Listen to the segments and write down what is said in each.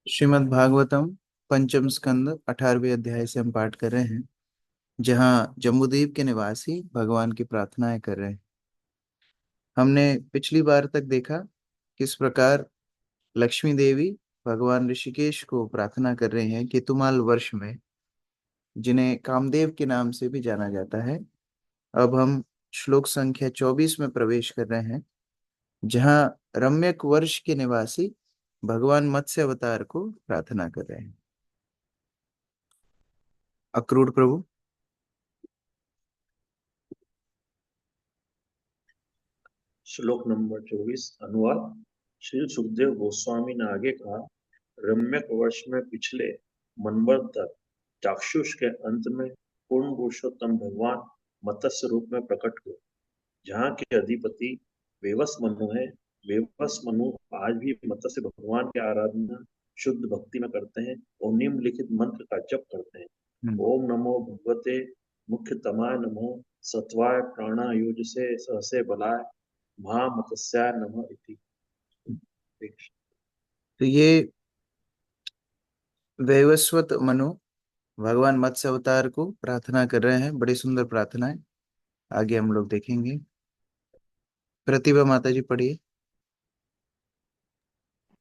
श्रीमद् भागवतम पंचम स्कंद 18वें अध्याय से हम पाठ कर रहे हैं, जहाँ जम्बूद्वीप के निवासी भगवान की प्रार्थनाएं कर रहे हैं। हमने पिछली बार तक देखा किस प्रकार लक्ष्मी देवी भगवान ऋषिकेश को प्रार्थना कर रहे हैं कि तुमाल वर्ष में, जिन्हें कामदेव के नाम से भी जाना जाता है। अब हम श्लोक संख्या 24 में प्रवेश कर रहे हैं, जहाँ रम्यक वर्ष के निवासी भगवान मत्स्य अवतार को प्रार्थना कर रहे हैं। अक्रूर प्रभु। श्लोक नंबर 24 अनुवाद। श्री सुखदेव गोस्वामी ने आगे कहा, रम्यक वर्ष में पिछले मनवर तक चाक्षुष के अंत में पूर्ण पुरुषोत्तम भगवान मत्स्य रूप में प्रकट हुए, जहाँ के अधिपति वेवस मनु है। वेवस मनु आज भी मत्स्य भगवान की आराधना शुद्ध भक्ति में करते हैं और निम्नलिखित मंत्र का जप करते हैं। हम्म। ओम नमो भगवते मुख्य तमाय नमो सत्वाय प्राणायुज से सहसे बलाय महामतस्याय नमः इति। तो ये वैवस्वत मनु भगवान मत्स्य अवतार को प्रार्थना कर रहे हैं। बड़ी सुंदर प्रार्थना है, आगे हम लोग देखेंगे। प्रतिभा माता जी पढ़िए।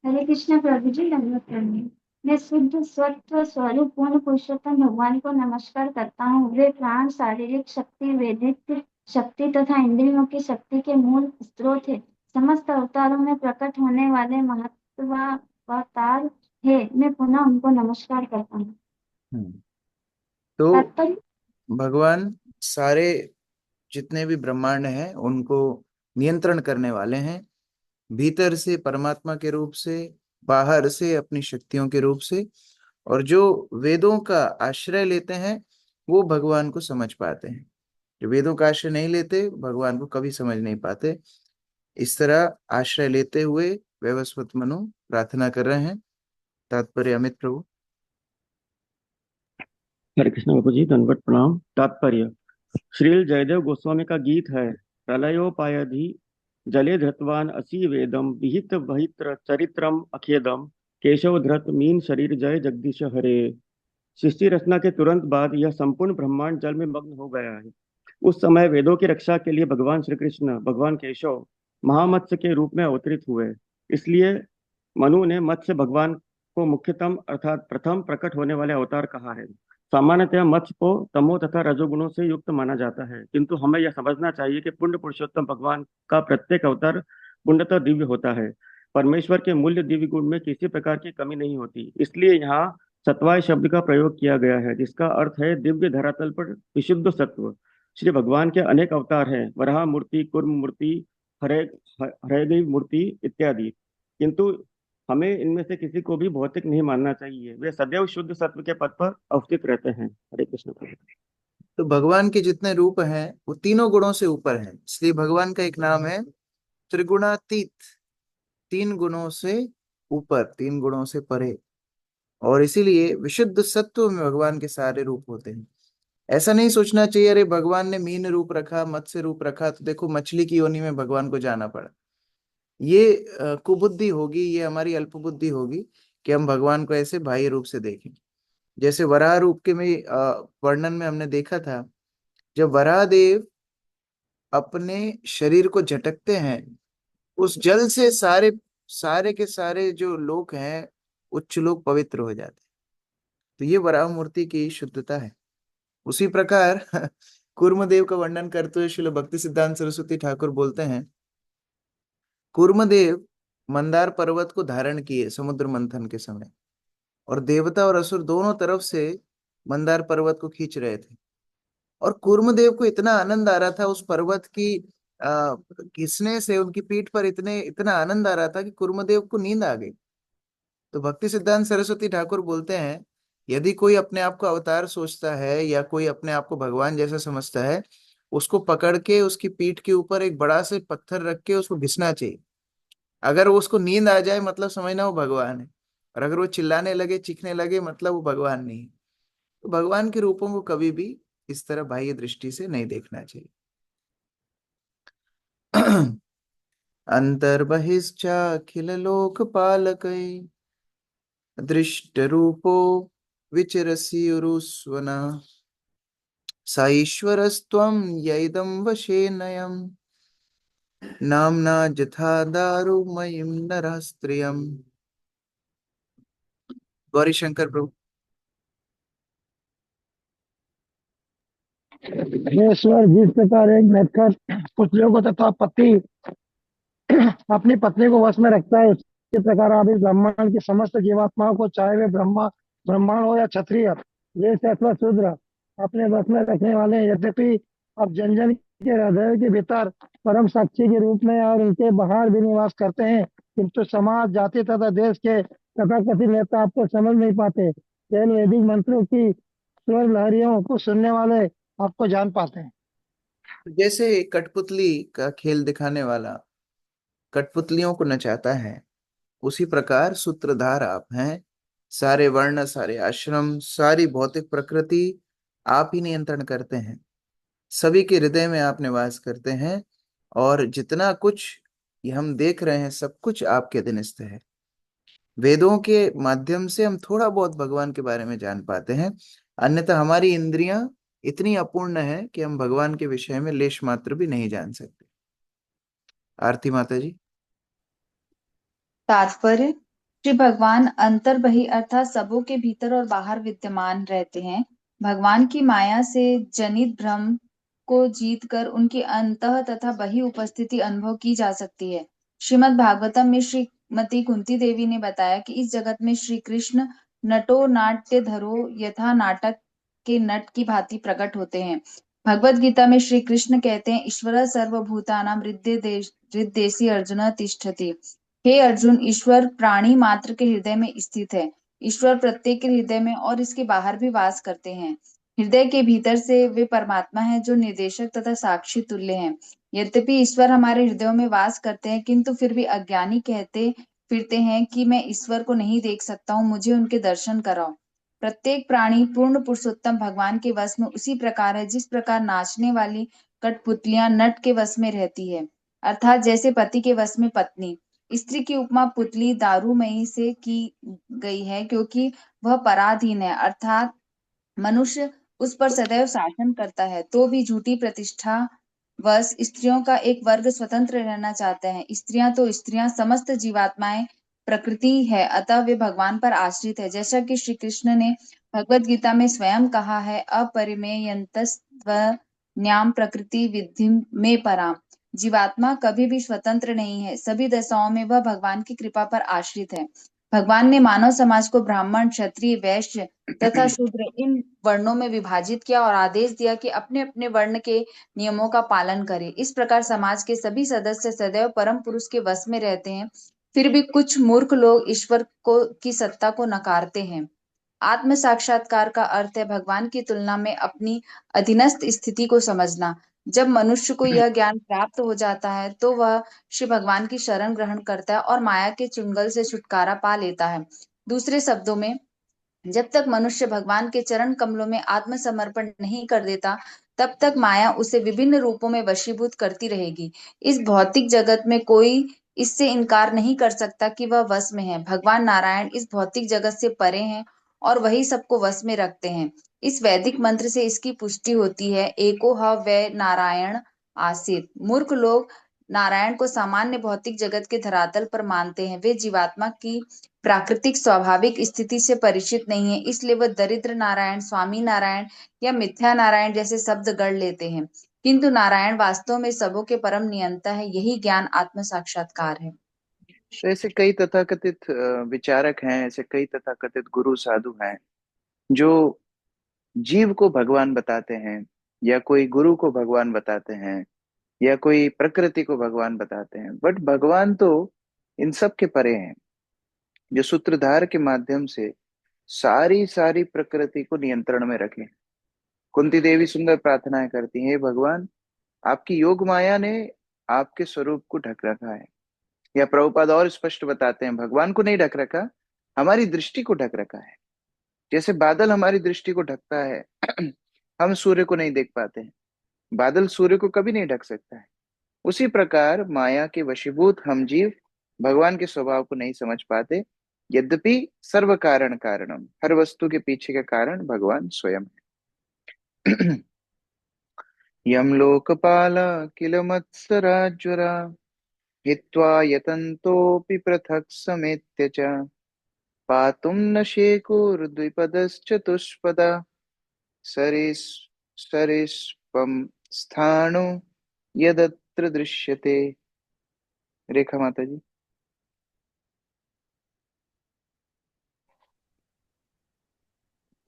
हरे कृष्ण प्रभु जी, दंडवत प्रणाम। मैं शुद्ध सत्व स्वरूप पूर्ण पुरुषोत्तम भगवान को नमस्कार करता हूँ। वे प्राण, शारीरिक शक्ति, वैदिक शक्ति तथा इंद्रियों की शक्ति के मूल स्रोत है। समस्त अवतारों में प्रकट होने वाले महत्वावतार है। मैं पुनः उनको नमस्कार करता हूँ। हम्म। तो तात्पर्य। भगवान सारे जितने भी ब्रह्मांड हैं उनको नियंत्रण करने वाले हैं, भीतर से परमात्मा के रूप से, बाहर से अपनी शक्तियों के रूप से। और जो वेदों का आश्रय लेते हैं वो भगवान को समझ पाते हैं। जो वेदों का आश्रय नहीं लेते भगवान को कभी समझ नहीं पाते। इस तरह आश्रय लेते हुए वैवस्वत मनु प्रार्थना कर रहे हैं। तात्पर्य अमित प्रभु। हरे कृष्ण बाबू जी, दंडवत प्रणाम। तात्पर्य। श्रील जयदेव गोस्वामी का गीत है। प्रलयोपायधि जले धृतवान असी वेदम विहित बहित्र चरित्रम अखेदम केशव धृत मीन शरीर जय जगदीश हरे। सृष्टि रचना के तुरंत बाद यह संपूर्ण ब्रह्मांड जल में मग्न हो गया है। उस समय वेदों की रक्षा के लिए भगवान श्री कृष्ण, भगवान केशव महामत्स्य के रूप में अवतरित हुए। इसलिए मनु ने मत्स्य भगवान को मुख्यतम अर्थात प्रथम प्रकट होने वाले अवतार कहा है। सामान्यतः मत्स्य को तमो तथा रजोगुणों से युक्त माना जाता है, किंतु हमें यह समझना चाहिए कि पुण्य पुरुषोत्तम भगवान का प्रत्येक अवतार पुण्यतः दिव्य होता है। परमेश्वर के मूल्य दिव्य गुण में किसी प्रकार की कमी नहीं होती। इसलिए यहाँ सत्वाय शब्द का प्रयोग किया गया है, जिसका अर्थ है दिव्य धरातल पर विशुद्ध सत्व। श्री भगवान के अनेक अवतार हैं, वराह मूर्ति, कूर्म मूर्ति, हरे हरेदेव मूर्ति इत्यादि, किंतु हमें इनमें से किसी को भी भौतिक नहीं मानना चाहिए। वे सदैव शुद्ध सत्व के पद पर अवस्थित रहते हैं। हरे कृष्ण प्रभु। तो भगवान के जितने रूप हैं वो तीनों गुणों से ऊपर हैं, इसलिए भगवान का एक नाम है त्रिगुणातीत। तीन गुणों से ऊपर, तीन गुणों से परे। और इसीलिए विशुद्ध सत्व में भगवान के सारे रूप होते हैं। ऐसा नहीं सोचना चाहिए अरे भगवान ने मीन रूप रखा, मत्स्य रूप रखा तो देखो मछली की योनि में भगवान को जाना पड़ा। ये कुबुद्धि होगी, ये हमारी अल्पबुद्धि होगी कि हम भगवान को ऐसे बाह्य रूप से देखें। जैसे वराह रूप के में वर्णन में हमने देखा था, जब वराह देव अपने शरीर को झटकते हैं, उस जल से सारे सारे के सारे जो लोग हैं, उच्च लोग पवित्र हो जाते हैं। तो ये वराह मूर्ति की शुद्धता है। उसी प्रकार कूर्मदेव का वर्णन करते हुए श्रील भक्ति सिद्धांत सरस्वती ठाकुर बोलते हैं, कूर्मदेव मंदार पर्वत को धारण किए समुद्र मंथन के समय, और देवता और असुर दोनों तरफ से मंदार पर्वत को खींच रहे थे। और कूर्मदेव को इतना आनंद आ रहा था उस पर्वत की घिसने से, उनकी पीठ पर इतने इतना आनंद आ रहा था कि कूर्मदेव को नींद आ गई। तो भक्ति सिद्धांत सरस्वती ठाकुर बोलते हैं, यदि कोई अपने आप को अवतार सोचता है या कोई अपने आप को भगवान जैसा समझता है, उसको पकड़ के उसकी पीठ के ऊपर एक बड़ा से पत्थर रख के उसको घिसना चाहिए। अगर वो उसको नींद आ जाए मतलब समझना वो भगवान है, और अगर वो चिल्लाने लगे, चीखने लगे, मतलब वो भगवान नहीं है। तो भगवान के रूपों को कभी भी इस तरह बाह्य दृष्टि से नहीं देखना चाहिए। अंतर्बहिश्चाखिल लोकपालकै दृष्टरूपो विचरसीरुष्वना स ईश्वरस्त्वं यैदं वशेनयम् नाम्ना जथा दारुमयीं नरः स्त्रियम्। गौरी शंकर प्रभु। हे ईश्वर, जिस प्रकार एक नटखट पुतलियों को तथा पति अपनी पत्नी को वश में रखता है, उसी प्रकार आप इस ब्रह्मांड की समस्त जीवात्माओं को, चाहे वे ब्रह्मांड हो या क्षत्रिय, वैश्य अथवा शूद्र, अपने वश में रखने वाले हैं। यद्यपि आप जन जन के हृदय के भीतर परम साक्षी के रूप में और उनके बाहर भी निवास करते हैं, किंतु समाज, जाति तथा देश के तथाकथित नेता आपको समझ नहीं पाते। केवल वैदिक मंत्रों की स्वर लहरियों को सुनने वाले आपको जान पाते हैं। जैसे कठपुतली का खेल दिखाने वाला कठपुतलियों को नचाता है, उसी प्रकार सूत्रधार आप हैं। सारे वर्ण, सारे आश्रम, सारी भौतिक प्रकृति आप ही नियंत्रण करते हैं। सभी के हृदय में आप निवास करते हैं, और जितना कुछ ये हम देख रहे हैं सब कुछ आपके अधीनस्थ है। वेदों के माध्यम से हम थोड़ा बहुत भगवान के बारे में जान पाते हैं, अन्यथा हमारी इंद्रियां इतनी अपूर्ण है कि हम भगवान के विषय में लेश मात्र भी नहीं जान सकते। आरती माता जी। तात्पर्य: श्री भगवान अंतर्बहि अर्थात सबों के भीतर और बाहर विद्यमान रहते हैं। भगवान की माया से जनित भ्रम को जीतकर उनकी अंतः तथा बहि उपस्थिति अनुभव की जा सकती है। श्रीमद् भागवतम में श्रीमती कुंती देवी ने बताया कि इस जगत में श्री कृष्ण नटो नाट्य धरो यथा नाटक के नट की भांति प्रकट होते हैं। भगवत गीता में श्री कृष्ण कहते हैं, ईश्वर सर्वभूतानां हृदयेषु अर्जुन तिष्ठति। हे अर्जुन, ईश्वर प्राणी मात्र के हृदय में स्थित है। ईश्वर प्रत्येक के हृदय में और इसके बाहर भी वास करते हैं। हृदय के भीतर से वे परमात्मा हैं जो निर्देशक तथा साक्षी तुल्य हैं। यद्यपि ईश्वर हमारे हृदयों में वास करते हैं, किंतु फिर भी अज्ञानी कहते फिरते हैं कि मैं ईश्वर को नहीं देख सकता हूँ, मुझे उनके दर्शन कराओ। प्रत्येक प्राणी पूर्ण पुरुषोत्तम भगवान के वश में उसी प्रकार है जिस प्रकार नाचने वाली कठपुतलियां नट के वश में रहती है, अर्थात जैसे पति के वश में पत्नी। स्त्री की उपमा पुतली दारूमयी से की गई है, क्योंकि वह पराधीन है, अर्थात मनुष्य उस पर सदैव शासन करता है। तो भी झूठी प्रतिष्ठा वश स्त्रियों का एक वर्ग स्वतंत्र रहना चाहते हैं। स्त्रियां तो स्त्रियां, समस्त जीवात्माएं प्रकृति है, अतः वे भगवान पर आश्रित है। जैसा कि श्री कृष्ण ने भगवत गीता में स्वयं कहा है, अपरिमेयन्तस्त्वन्यां प्रकृति विद्धि में पराम। जीवात्मा कभी भी स्वतंत्र नहीं है, सभी दशाओं में वह भगवान की कृपा पर आश्रित है। भगवान ने मानव समाज को ब्राह्मण, क्षत्रिय, वैश्य तथा शूद्र इन वर्णों में विभाजित किया और आदेश दिया कि अपने अपने वर्ण के नियमों का पालन करें। इस प्रकार समाज के सभी सदस्य सदैव परम पुरुष के वश में रहते हैं। फिर भी कुछ मूर्ख लोग ईश्वर को की सत्ता को नकारते हैं। आत्म साक्षात्कार का अर्थ है भगवान की तुलना में अपनी अधीनस्थ स्थिति को समझना। जब मनुष्य को यह ज्ञान प्राप्त हो जाता है तो वह श्री भगवान की शरण ग्रहण करता है और माया के चुंगल से छुटकारा पा लेता है। दूसरे शब्दों में, जब तक मनुष्य भगवान के चरण कमलों में आत्मसमर्पण नहीं कर देता, तब तक माया उसे विभिन्न रूपों में वशीभूत करती रहेगी। इस भौतिक जगत में कोई इससे इनकार नहीं कर सकता कि वह वश में है। भगवान नारायण इस भौतिक जगत से परे हैं और वही सबको वश में रखते हैं। इस वैदिक मंत्र से इसकी पुष्टि होती है, एको ह वै नारायण आसीत। मूर्ख लोग नारायण को सामान्य भौतिक जगत के धरातल पर मानते हैं। वे जीवात्मा की प्राकृतिक स्वाभाविक स्थिति से परिचित नहीं है, इसलिए वह दरिद्र नारायण, स्वामी नारायण या मिथ्या नारायण जैसे शब्द गढ़ लेते हैं। किंतु नारायण वास्तव में सबों के परम नियंता है। यही ज्ञान आत्म साक्षात्कार है। तो ऐसे कई तथाकथित विचारक हैं, ऐसे कई तथाकथित गुरु साधु हैं जो जीव को भगवान बताते हैं, या कोई गुरु को भगवान बताते हैं, या कोई प्रकृति को भगवान बताते हैं, बट भगवान तो इन सब के परे हैं, जो सूत्रधार के माध्यम से सारी सारी प्रकृति को नियंत्रण में रखे। कुंती देवी सुंदर प्रार्थनाएं करती हैं, हे भगवान, आपकी योग माया ने आपके स्वरूप को ढक रखा है। या प्रभुपाद और स्पष्ट बताते हैं, भगवान को नहीं ढक रखा, हमारी दृष्टि को ढक रखा है। जैसे बादल हमारी दृष्टि को ढकता है, हम सूर्य को नहीं देख पाते हैं, बादल सूर्य को कभी नहीं ढक सकता है। उसी प्रकार माया के वशीभूत हम जीव भगवान के स्वभाव को नहीं समझ पाते, यद्यपि सर्व कारण कारणम, हर वस्तु के पीछे का कारण भगवान स्वयं है। यम लोकपाल किल मत्सराज्वरा हित्वा यतन्तोऽपि पृथक् समेत्य च पातुं न शेकुर्द्विपदश्चतुष्पदा सरिस् सरिष्पं स्थाणु यदत्र दृश्यते। रेखा माता जी।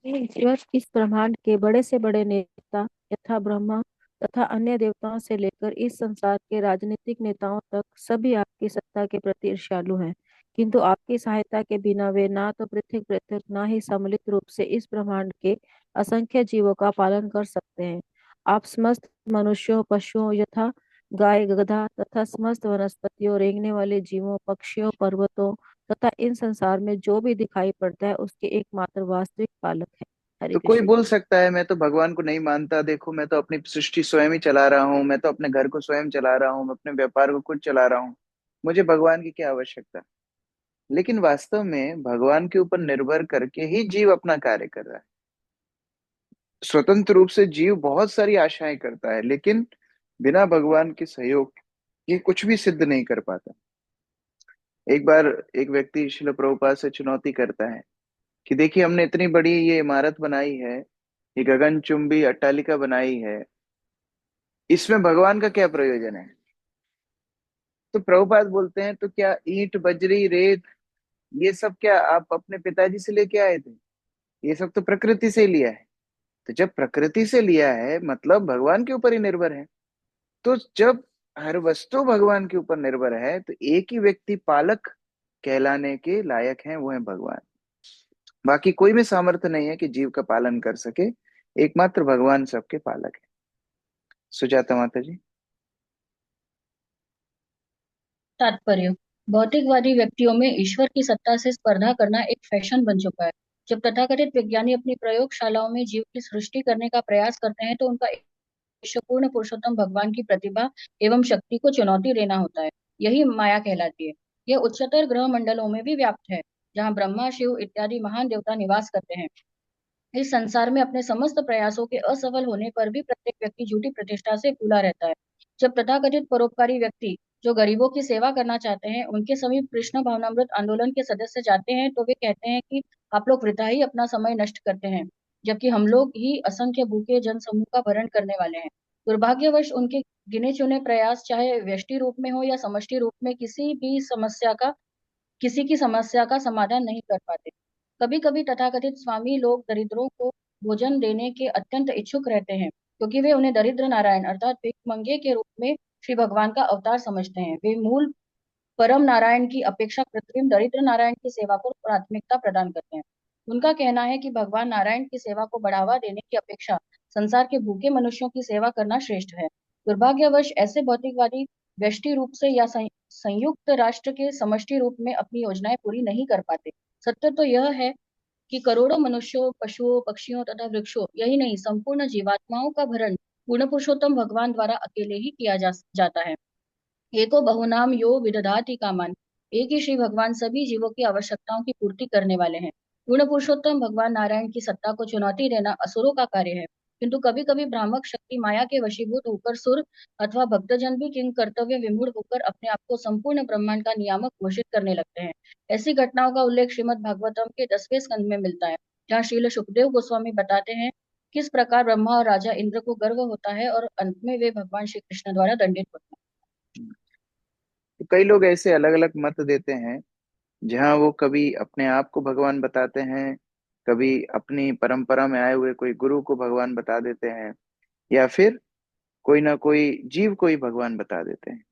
ईश्वर इस ब्रह्मांड के बड़े से बड़े नेता यथा ब्रह्मा तथा अन्य देवताओं से लेकर इस संसार के राजनीतिक नेताओं तक सभी आपकी सत्ता के प्रति ईर्ष्यालु हैं। किंतु आपकी सहायता के बिना वे ना तो पृथक पृथक ना ही सम्मिलित रूप से इस ब्रह्मांड के असंख्य जीवों का पालन कर सकते हैं। आप समस्त मनुष्यों पशुओं यथा गाय गधा तथा समस्त वनस्पतियों रेंगने वाले जीवों पक्षियों पर्वतों तथा इन संसार में जो भी दिखाई पड़ता है उसके एकमात्र वास्तविक पालक है। हरे तो कोई कृष्ण। बोल सकता है मैं तो भगवान को नहीं मानता, देखो मैं तो अपनी सृष्टि स्वयं ही चला रहा हूँ, मैं तो अपने घर को स्वयं चला रहा हूँ, मैं अपने व्यापार को खुद चला रहा हूँ, मुझे भगवान की क्या आवश्यकता। लेकिन वास्तव में भगवान के ऊपर निर्भर करके ही जीव अपना कार्य कर रहा है। स्वतंत्र रूप से जीव बहुत सारी आशाएं करता है, लेकिन बिना भगवान के सहयोग ये कुछ भी सिद्ध नहीं कर पाता। एक बार एक व्यक्ति शिल प्रभुपाद से चुनौती करता है कि देखिए हमने इतनी बड़ी ये इमारत बनाई है, ये गगनचुंबी अट्टालिका बनाई है, इसमें भगवान का क्या प्रयोजन है। तो प्रभुपाद बोलते हैं तो क्या ईंट बजरी रेत ये सब क्या आप अपने पिताजी से लेके आए थे? ये सब तो प्रकृति से ही लिया है। तो जब प्रकृति से लिया है मतलब भगवान के ऊपर ही निर्भर है। तो जब हर वस्तु भगवान के ऊपर निर्भर है तो एक ही व्यक्ति पालक कहलाने के लायक है, वो है भगवान। बाकी कोई भी सामर्थ्य नहीं है कि जीव का पालन कर सके, एकमात्र भगवान सबके पालक है। सुजाता माता जी। तात्पर्य। भौतिकवादी व्यक्तियों में ईश्वर की सत्ता से स्पर्धा करना एक फैशन बन चुका है। जब तथाकथित विज्ञानी अपनी प्रयोगशालाओं में जीव की सृष्टि करने का प्रयास करते हैं तो उनका ईश्वरपूर्ण पुरुषोत्तम भगवान की प्रतिभा एवं शक्ति को चुनौती देना होता है। यही माया कहलाती है। यह उच्चतर ग्रह मंडलों में भी व्याप्त है, जहाँ ब्रह्मा शिव इत्यादि महान देवता निवास करते हैं। इस संसार में अपने समस्त प्रयासों के असफल होने पर भी प्रत्येक व्यक्ति झूठी प्रतिष्ठा से फूला रहता है। जब तथाकथित परोपकारी व्यक्ति जो गरीबों की सेवा करना चाहते हैं उनके समीप कृष्ण भावनामृत आंदोलन के सदस्य जाते हैं तो वे कहते हैं कि आप लोग वृथा ही अपना समय नष्ट करते हैं, जबकि हम लोग ही असंख्य भूखे जनसमूह का भरण करने वाले हैं। दुर्भाग्यवश उनके गिने चुने प्रयास चाहे व्यष्टि रूप में हो या समष्टि रूप में किसी की समस्या का समाधान नहीं कर पाते। कभी कभी तथाकथित स्वामी लोग दरिद्रों को भोजन देने के अत्यंत इच्छुक रहते हैं, क्योंकि वे उन्हें दरिद्र नारायण अर्थात भिखमंगे के रूप में श्री भगवान का अवतार समझते हैं। वे मूल परम नारायण की अपेक्षा कृत्रिम दरिद्र नारायण की सेवा को प्राथमिकता प्रदान करते हैं। उनका कहना है कि भगवान नारायण की सेवा को बढ़ावा देने की अपेक्षा संसार के भूखे मनुष्यों की सेवा करना श्रेष्ठ है। दुर्भाग्यवश ऐसे भौतिकवादी व्यष्टि रूप से या संयुक्त राष्ट्र के समष्टि रूप में अपनी योजनाएं पूरी नहीं कर पाते। सत्य तो यह है कि करोड़ों मनुष्यों पशुओं पक्षियों तथा वृक्षों यही नहीं संपूर्ण जीवात्माओं का भरण पूर्ण पुरुषोत्तम भगवान द्वारा अकेले ही किया जाता है। एको बहुनाम यो विदधाति कामान। एक ही श्री भगवान सभी जीवों की आवश्यकताओं की पूर्ति करने वाले हैं। पूर्ण पुरुषोत्तम भगवान नारायण की सत्ता को चुनौती देना असुरों का कार्य है, किंतु कभी कभी भ्रामक शक्ति माया के वशीभूत होकर सुर अथवा भक्तजन भी किंग कर्तव्य विमूढ़ होकर अपने आप को संपूर्ण ब्रह्मांड का नियामक घोषित करने लगते हैं। ऐसी घटनाओं का उल्लेख श्रीमद् भागवतम के 10वें स्कंद में मिलता है, जहाँ श्रील सुखदेव गोस्वामी बताते हैं किस प्रकार ब्रह्मा और राजा इंद्र को गर्व होता है और अंत में वे भगवान श्री कृष्ण द्वारा दंडित होते हैं। तो कई लोग ऐसे अलग अलग मत देते हैं, जहाँ वो कभी अपने आप को भगवान बताते हैं, कभी अपनी परंपरा में आए हुए कोई गुरु को भगवान बता देते हैं, या फिर कोई ना कोई जीव को ही भगवान बता देते हैं,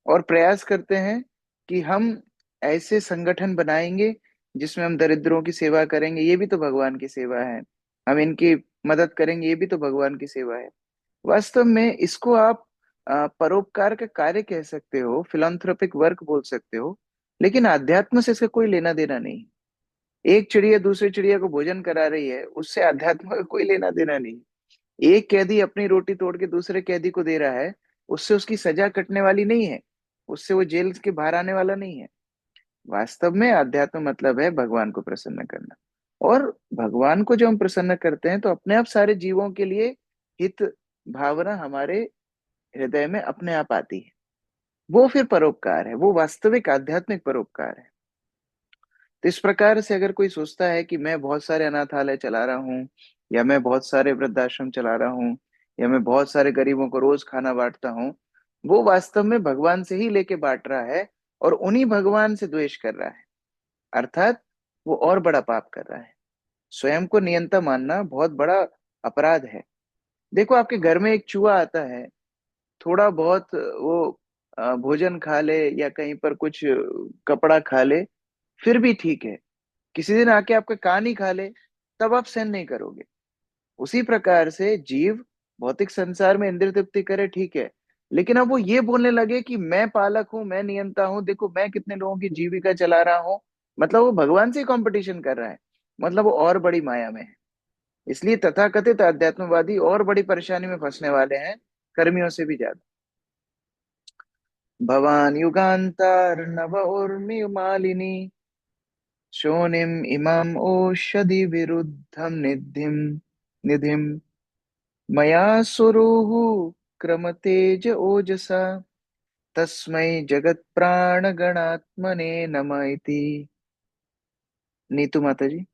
और प्रयास करते हैं कि हम ऐसे संगठन बनाएंगे जिसमें हम दरिद्रों की सेवा करेंगे, ये भी तो भगवान की सेवा है, हम इनकी मदद करेंगे, ये भी तो भगवान की सेवा है। वास्तव में इसको आप परोपकार का कार्य कह सकते हो, फिलैंथ्रोपिक वर्क बोल सकते हो, लेकिन अध्यात्म से इसका कोई लेना देना नहीं। एक चिड़िया दूसरी चिड़िया को भोजन करा रही है, उससे अध्यात्म का कोई लेना देना नहीं। एक कैदी अपनी रोटी तोड़ के दूसरे कैदी को दे रहा है, उससे उसकी सजा कटने वाली नहीं है, उससे वो जेल के बाहर आने वाला नहीं है। वास्तव में अध्यात्म मतलब है भगवान को प्रसन्न करना। और भगवान को जो हम प्रसन्न करते हैं तो अपने आप सारे जीवों के लिए हित भावना हमारे हृदय में अपने आप आती है। वो फिर परोपकार है, वो वास्तविक आध्यात्मिक परोपकार है। तो इस प्रकार से अगर कोई सोचता है कि मैं बहुत सारे अनाथालय चला रहा हूँ, या मैं बहुत सारे वृद्धाश्रम चला रहा हूँ, या मैं बहुत सारे गरीबों को रोज खाना बांटता हूँ, वो वास्तव में भगवान से ही लेके बांट रहा है और उन्हीं भगवान से द्वेष कर रहा है। अर्थात वो और बड़ा पाप कर रहा है। स्वयं को नियंता मानना बहुत बड़ा अपराध है। देखो, आपके घर में एक चूहा आता है, थोड़ा बहुत वो भोजन खा ले या कहीं पर कुछ कपड़ा खा ले, फिर भी ठीक है। किसी दिन आके आपका कान ही खा ले, तब आप सहन नहीं करोगे। उसी प्रकार से जीव भौतिक संसार में इंद्रिय तृप्ति करे, ठीक है, लेकिन अब वो ये बोलने लगे कि मैं पालक हूं, मैं नियंता हूं, देखो मैं कितने लोगों की जीविका चला रहा हूं, मतलब वो भगवान से कंपटीशन कर रहा है, मतलब वो और बड़ी माया में है। इसलिए तथाकथित अध्यात्मवादी और बड़ी परेशानी में फंसने वाले हैं, कर्मियों से भी ज्यादा। भवान युगांतर नव उर्मि मालिनी शोनिम इमाम ओषधि विरुद्धम निधिम मया सुरुः क्रमतेज ओजसा तस्मै जगत प्राण गणात्मने नमः इति। नीतू माता जी।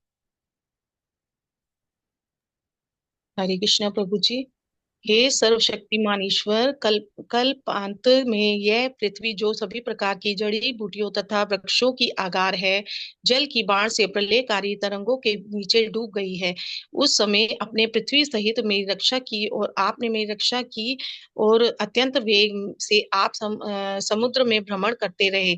हरे कृष्णा प्रभु जी। हे सर्वशक्तिमान ईश्वर, कल्पांत में यह पृथ्वी जो सभी प्रकार की जड़ी बूटियों तथा वृक्षों की आगार है, जल की बाढ़ से प्रलयकारी तरंगों के नीचे डूब गई है। उस समय अपने पृथ्वी सहित मेरी रक्षा की और आपने मेरी रक्षा की, और अत्यंत वेग से आप समुद्र में भ्रमण करते रहे।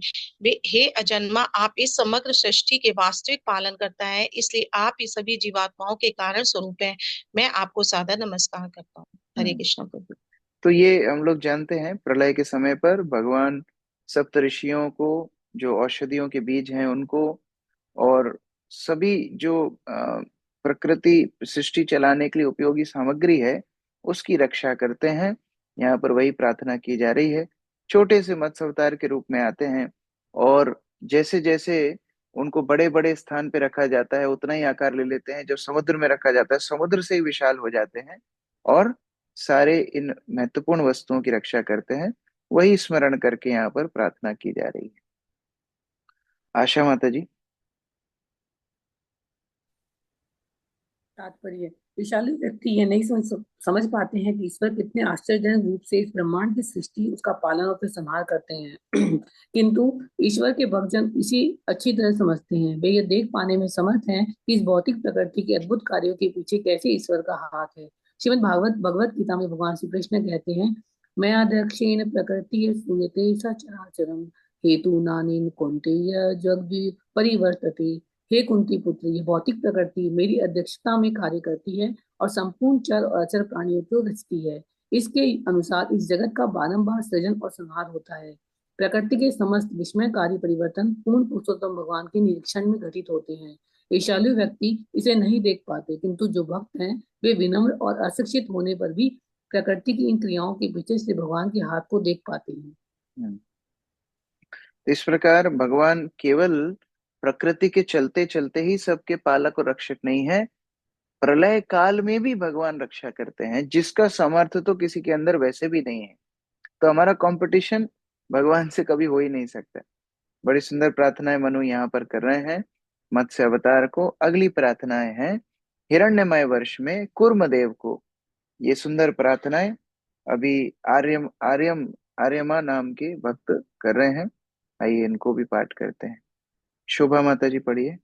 हे अजन्मा, आप इस समग्र सृष्टि के वास्तविक पालन करता है, इसलिए आप इस सभी जीवात्माओं के कारण स्वरूप है। मैं आपको सादर नमस्कार करता हूँ। हरे कृष्ण प्रभु। तो ये हम लोग जानते हैं, प्रलय के समय पर भगवान सप्त ऋषियों को, जो औषधियों के बीज हैं उनको, और सभी जो प्रकृति सृष्टि चलाने के लिए उपयोगी सामग्री है उसकी रक्षा करते हैं। यहाँ पर वही प्रार्थना की जा रही है। छोटे से मत्स्य अवतार के रूप में आते हैं, और जैसे जैसे उनको बड़े बड़े स्थान पे रखा जाता है उतना ही आकार ले लेते हैं। जब समुद्र में रखा जाता है समुद्र से ही विशाल हो जाते हैं, और सारे इन महत्वपूर्ण वस्तुओं की रक्षा करते हैं। वही स्मरण करके यहाँ पर प्रार्थना की जा रही है। आशा माता जी। तात्पर्य। विशाल व्यक्ति ये नहीं समझ पाते हैं कि ईश्वर कितने आश्चर्यजनक रूप से इस ब्रह्मांड की सृष्टि, उसका पालन और फिर संहार करते हैं। किंतु ईश्वर के भक्तजन इसे अच्छी तरह समझते हैं। वे ये देख पाने में समर्थ हैं कि इस भौतिक प्रकृति के अद्भुत कार्यों के पीछे कैसे ईश्वर का हाथ है। श्रीमद् भगवत गीता में भगवान श्री कृष्ण कहते हैं, मैं अध्यक्षेण प्रकृति सूयते सचराचरम हेतु नानेन कौन्तेय जग परिवर्तते। हे कुंती पुत्र, ये भौतिक प्रकृति मेरी अध्यक्षता में कार्य करती है और संपूर्ण चर और अचर प्राणियों को रचती है। इसके अनुसार इस जगत का बारंबार सृजन और संहार होता है। प्रकृति के समस्त विस्मयकारी परिवर्तन पूर्ण पुरुषोत्तम भगवान के निरीक्षण में घटित होते हैं। ईर्ष्यालु व्यक्ति इसे नहीं देख पाते, किंतु जो भक्त हैं वे विनम्र और अशिक्षित होने पर भी प्रकृति की इन क्रियाओं के पीछे से भगवान के हाथ को देख पाते हैं। इस प्रकार भगवान केवल प्रकृति के चलते चलते ही सबके पालक और रक्षक नहीं है, प्रलय काल में भी भगवान रक्षा करते हैं, जिसका सामर्थ्य तो किसी के अंदर वैसे भी नहीं है। तो हमारा कंपटीशन भगवान से कभी हो ही नहीं सकता। बड़ी सुंदर प्रार्थनाएं मनु यहाँ पर कर रहे हैं मत्स्य अवतार को। अगली प्रार्थनाएं हैं हिरण्यमय वर्ष में कूर्मदेव को। ये सुंदर प्रार्थनाएं अभी आर्यमा नाम के भक्त कर रहे हैं। आइए इनको भी पाठ करते हैं। शोभा माता जी पढ़िए।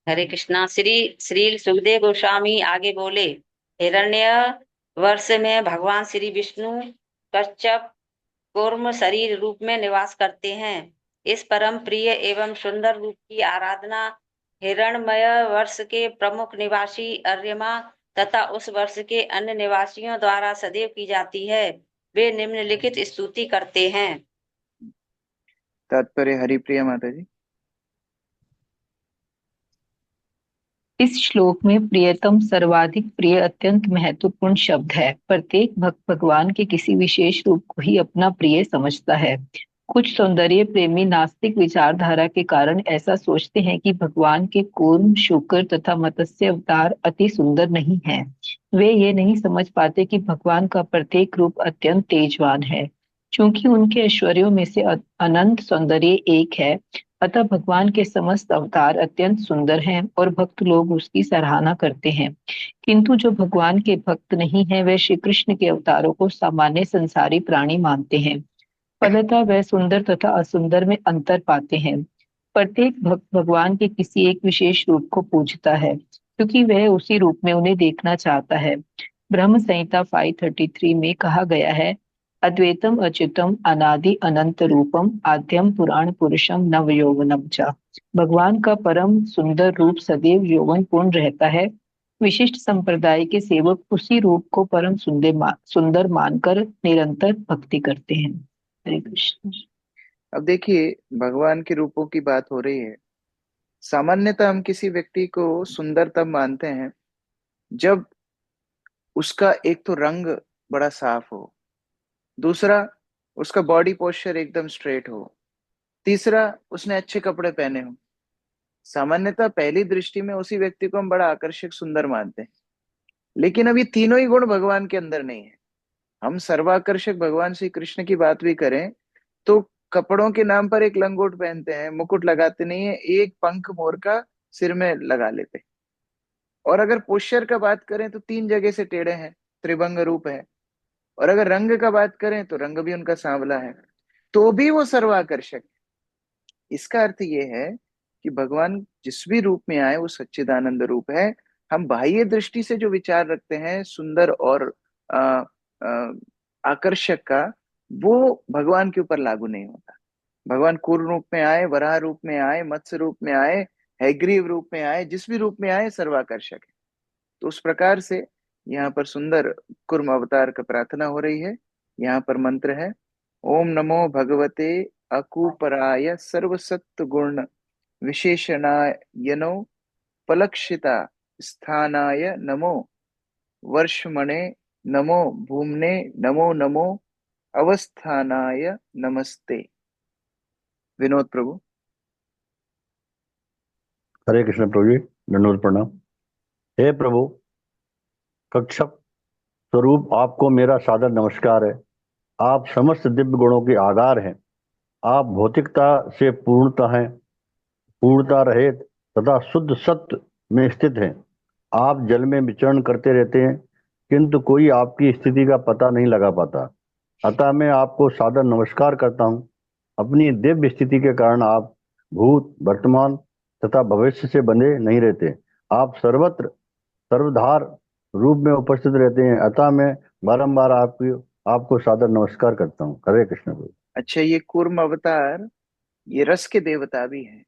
हरे कृष्णा। श्री सुखदेव गोस्वामी आगे बोले, हिरण्य वर्ष में भगवान श्री विष्णु कच्छप कूर्म शरीर रूप में निवास करते हैं। इस परम प्रिय एवं सुंदर रूप की आराधना हिरण्यमय वर्ष के प्रमुख निवासी अर्यमा तथा उस वर्ष के अन्य निवासियों द्वारा सदैव की जाती है। वे निम्नलिखित स्तुति करते हैं। तात्पर्य हरिप्रिया माता जी। इस श्लोक में प्रियतम सर्वाधिक प्रिय अत्यंत महत्वपूर्ण शब्द है। प्रत्येक भक्त भगवान के किसी विशेष रूप को ही अपना प्रिय समझता है। कुछ सौंदर्य प्रेमी नास्तिक विचारधारा के कारण ऐसा सोचते हैं कि भगवान के कूर्म, शुक्र तथा मत्स्य अवतार अति सुंदर नहीं हैं। वे ये नहीं समझ पाते कि भगवान का प्रत्येक रूप अत्यंत तेजवान है। चूंकि उनके ऐश्वर्यों में से अनंत सौंदर्य एक है, अतः भगवान के समस्त अवतार अत्यंत सुंदर हैं और भक्त लोग उसकी सराहना करते हैं। किंतु जो भगवान के भक्त नहीं है, वे श्री कृष्ण के अवतारों को सामान्य संसारी प्राणी मानते हैं। फलतः वह सुंदर तथा असुंदर में अंतर पाते हैं। प्रत्येक भक्त भगवान के किसी एक विशेष रूप को पूजता है, क्योंकि वह उसी रूप में उन्हें देखना चाहता है। ब्रह्म संहिता 533 में कहा गया है, अद्वैतम अच्युतम अनादि अनंत रूपम आद्यम पुराण पुरुषम नव यौवनम च। भगवान का परम सुंदर रूप सदैव यौवन पूर्ण रहता है। विशिष्ट संप्रदाय के सेवक उसी रूप को परम सुंदर मानकर निरंतर भक्ति करते हैं। हरे कृष्ण। अब देखिए, भगवान के रूपों की बात हो रही है। सामान्यतः हम किसी व्यक्ति को सुंदर तब मानते हैं जब उसका एक तो रंग बड़ा साफ हो, दूसरा उसका बॉडी पोस्चर एकदम स्ट्रेट हो, तीसरा उसने अच्छे कपड़े पहने हो। सामान्यतः पहली दृष्टि में उसी व्यक्ति को हम बड़ा आकर्षक सुंदर मानते हैं। लेकिन अब ये तीनों ही गुण भगवान के अंदर नहीं है। हम सर्वाकर्षक भगवान श्री कृष्ण की बात भी करें तो कपड़ों के नाम पर एक लंगोट पहनते हैं, मुकुट लगाते नहीं है, एक पंख मोर का सिर में लगा लेते हैं। और अगर पोस्चर का बात करें तो 3 जगह से टेढ़े हैं, त्रिभंग रूप है। और अगर रंग का बात करें तो रंग भी उनका सांवला है, तो भी वो सर्वाकर्षक है। इसका अर्थ ये है कि भगवान जिस भी रूप में आए वो सच्चिदानंद रूप है। हम बाह्य दृष्टि से जो विचार रखते हैं सुंदर और आ, आ, आकर्षक का, वो भगवान के ऊपर लागू नहीं होता। भगवान कूर्म रूप में आए, वराह रूप में आए, मत्स्य रूप में आए, हैग्रीव रूप में आए, जिस भी रूप में आए सर्वाकर्षक है। तो उस प्रकार से यहाँ पर सुंदर कुर्म अवतार का प्रार्थना हो रही है। यहाँ पर मंत्र है, ओम नमो भगवते अकुपराय सर्वसत्व गुण विशेषणायनो पलक्षिता स्थानाय नमो वर्षमणे नमो भूमने नमो नमो अवस्थानाय नमस्ते। विनोद प्रभु। हरे कृष्ण प्रभु जी, दंडवत प्रणाम। हे प्रभु कक्षप स्वरूप, आपको मेरा सादर नमस्कार है। आप समस्त दिव्य गुणों के आधार हैं। आप भौतिकता से पूर्णता हैं, पूर्णता रहित तथा शुद्ध सत्य में स्थित हैं। आप जल में विचरण करते रहते हैं, किंतु कोई आपकी स्थिति का पता नहीं लगा पाता। अतः मैं आपको सादर नमस्कार करता हूँ। अपनी दिव्य स्थिति के कारण आप भूत, वर्तमान तथा भविष्य से बंधे नहीं रहते। आप सर्वत्र सर्वधार रूप में उपस्थित रहते हैं। अतः मैं बारंबार आपको सादर नमस्कार करता हूँ। हरे कृष्ण प्रभु। अच्छा, ये कूर्म अवतार ये रस के देवता भी हैं।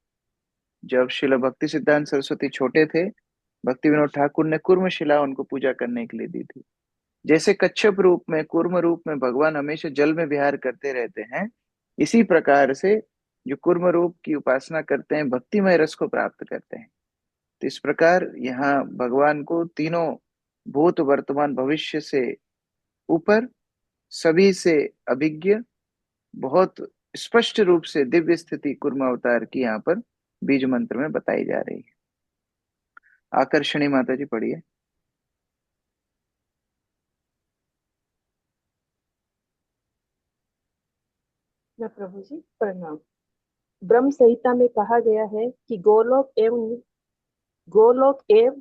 जब शिला भक्ति सिद्धांत सरस्वती छोटे थे, भक्ति विनोद ठाकुर ने कूर्म शिला उनको पूजा करने के लिए दी थी। जैसे कच्छप रूप में, कूर्म रूप में भगवान हमेशा जल में विहार करते रहते हैं, इसी प्रकार से जो कूर्म रूप की उपासना करते हैं भक्तिमय रस को प्राप्त करते हैं। तो इस प्रकार यहाँ भगवान को तीनों भूत, वर्तमान, भविष्य से ऊपर, सभी से अभिज्ञ, बहुत स्पष्ट रूप से दिव्य स्थिति कूर्म अवतार की यहाँ पर बीज मंत्र में बताई जा रही है। आकर्षणी माता जी पढ़िए। मैं प्रभु जी प्रणाम। ब्रह्म संहिता में कहा गया है कि गोलोक एवं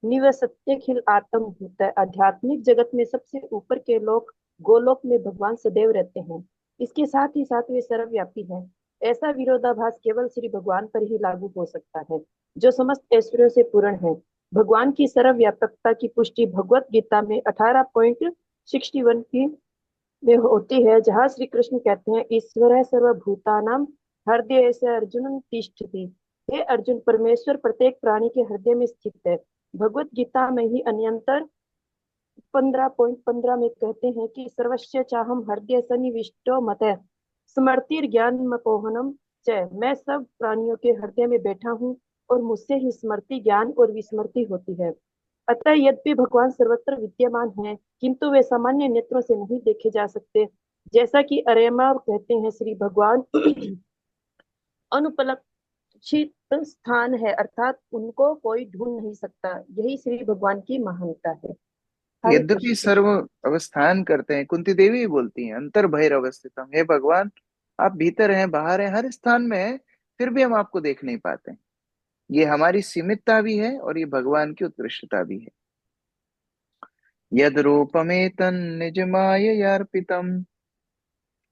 निवसत्यखिल आत्म भूत है। आध्यात्मिक जगत में सबसे ऊपर के लोक गोलोक में भगवान सदैव रहते हैं। इसके साथ ही साथ वे सर्वव्यापी हैं। ऐसा विरोधाभास केवल श्री भगवान पर ही लागू हो सकता है, जो समस्त ऐश्वर्यों से पूर्ण है। भगवान की सर्वव्यापकता की पुष्टि भगवत गीता में 18.61 की में होती है, जहाँ श्री कृष्ण कहते हैं, ईश्वर सर्वभूतानां हृदय से अर्जुन तिष्ठति। हे अर्जुन, परमेश्वर प्रत्येक प्राणी के हृदय में स्थित है। भगवत गीता में ही अन्यंतर 15.15 में कहते हैं कि सर्वस्य चाहम हृदय सन्निविष्टो मतः स्मृतिर ज्ञान मपोहनम च। मैं सब प्राणियों के हृदय में बैठा हूँ और मुझसे ही स्मृति, ज्ञान और विस्मृति होती है। अतः यद्यपि भगवान सर्वत्र विद्यमान है, किंतु वे सामान्य नेत्रों से नहीं देखे जा सकते। जैसा कि अरेमा कहते हैं, श्री भगवान अनुपलक्षित स्थान है, अर्थात उनको कोई ढूंढ नहीं सकता। यही श्री भगवान की महानता है। हरे यद्यपि कृष्ण। सर्व अवस्थान करते हैं, कुंती देवी ही बोलती हैं, अंतर भैर अवस्थितम, हे भगवान आप भीतर हैं, बाहर हैं, हर स्थान में हैं, फिर भी हम आपको देख नहीं पाते। ये हमारी सीमितता भी है और ये भगवान की उत्कृष्टता भी है। यद रूपमेतन निज माययार्पितम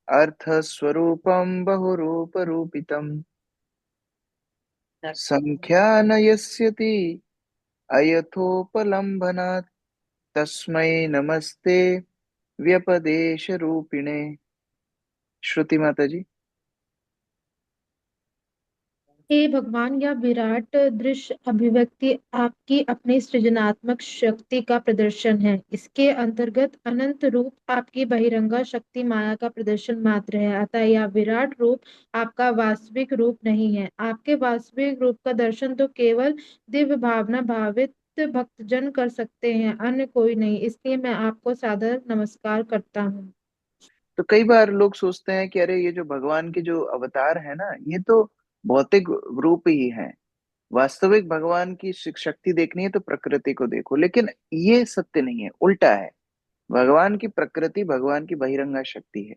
अर्थ स्वरूपम बहुरूप रूपितम संख्यानयस्यति अयथोपलम्भनात् तस्मै नमस्ते व्यपदेश रूपिणे। श्रुति माता जी। हे भगवान, यह विराट दृश्य अभिव्यक्ति आपकी अपनी सृजनात्मक शक्ति का प्रदर्शन है। इसके अंतर्गत अनंत रूप आपकी बहिरंगा शक्ति माया का प्रदर्शन मात्र है। अतः यह विराट रूप आपका वास्तविक रूप नहीं है। आपके वास्तविक रूप का दर्शन तो केवल दिव्य भावना भावित भक्तजन कर सकते हैं, अन्य कोई नहीं। इसलिए मैं आपको सादर नमस्कार करता हूँ। तो कई बार लोग सोचते हैं कि अरे ये जो भगवान के जो अवतार है ना, ये तो भौतिक रूप ही है, वास्तविक भगवान की शक्ति देखनी है तो प्रकृति को देखो। लेकिन ये सत्य नहीं है, उल्टा है। भगवान की प्रकृति भगवान की बहिरंगा शक्ति है,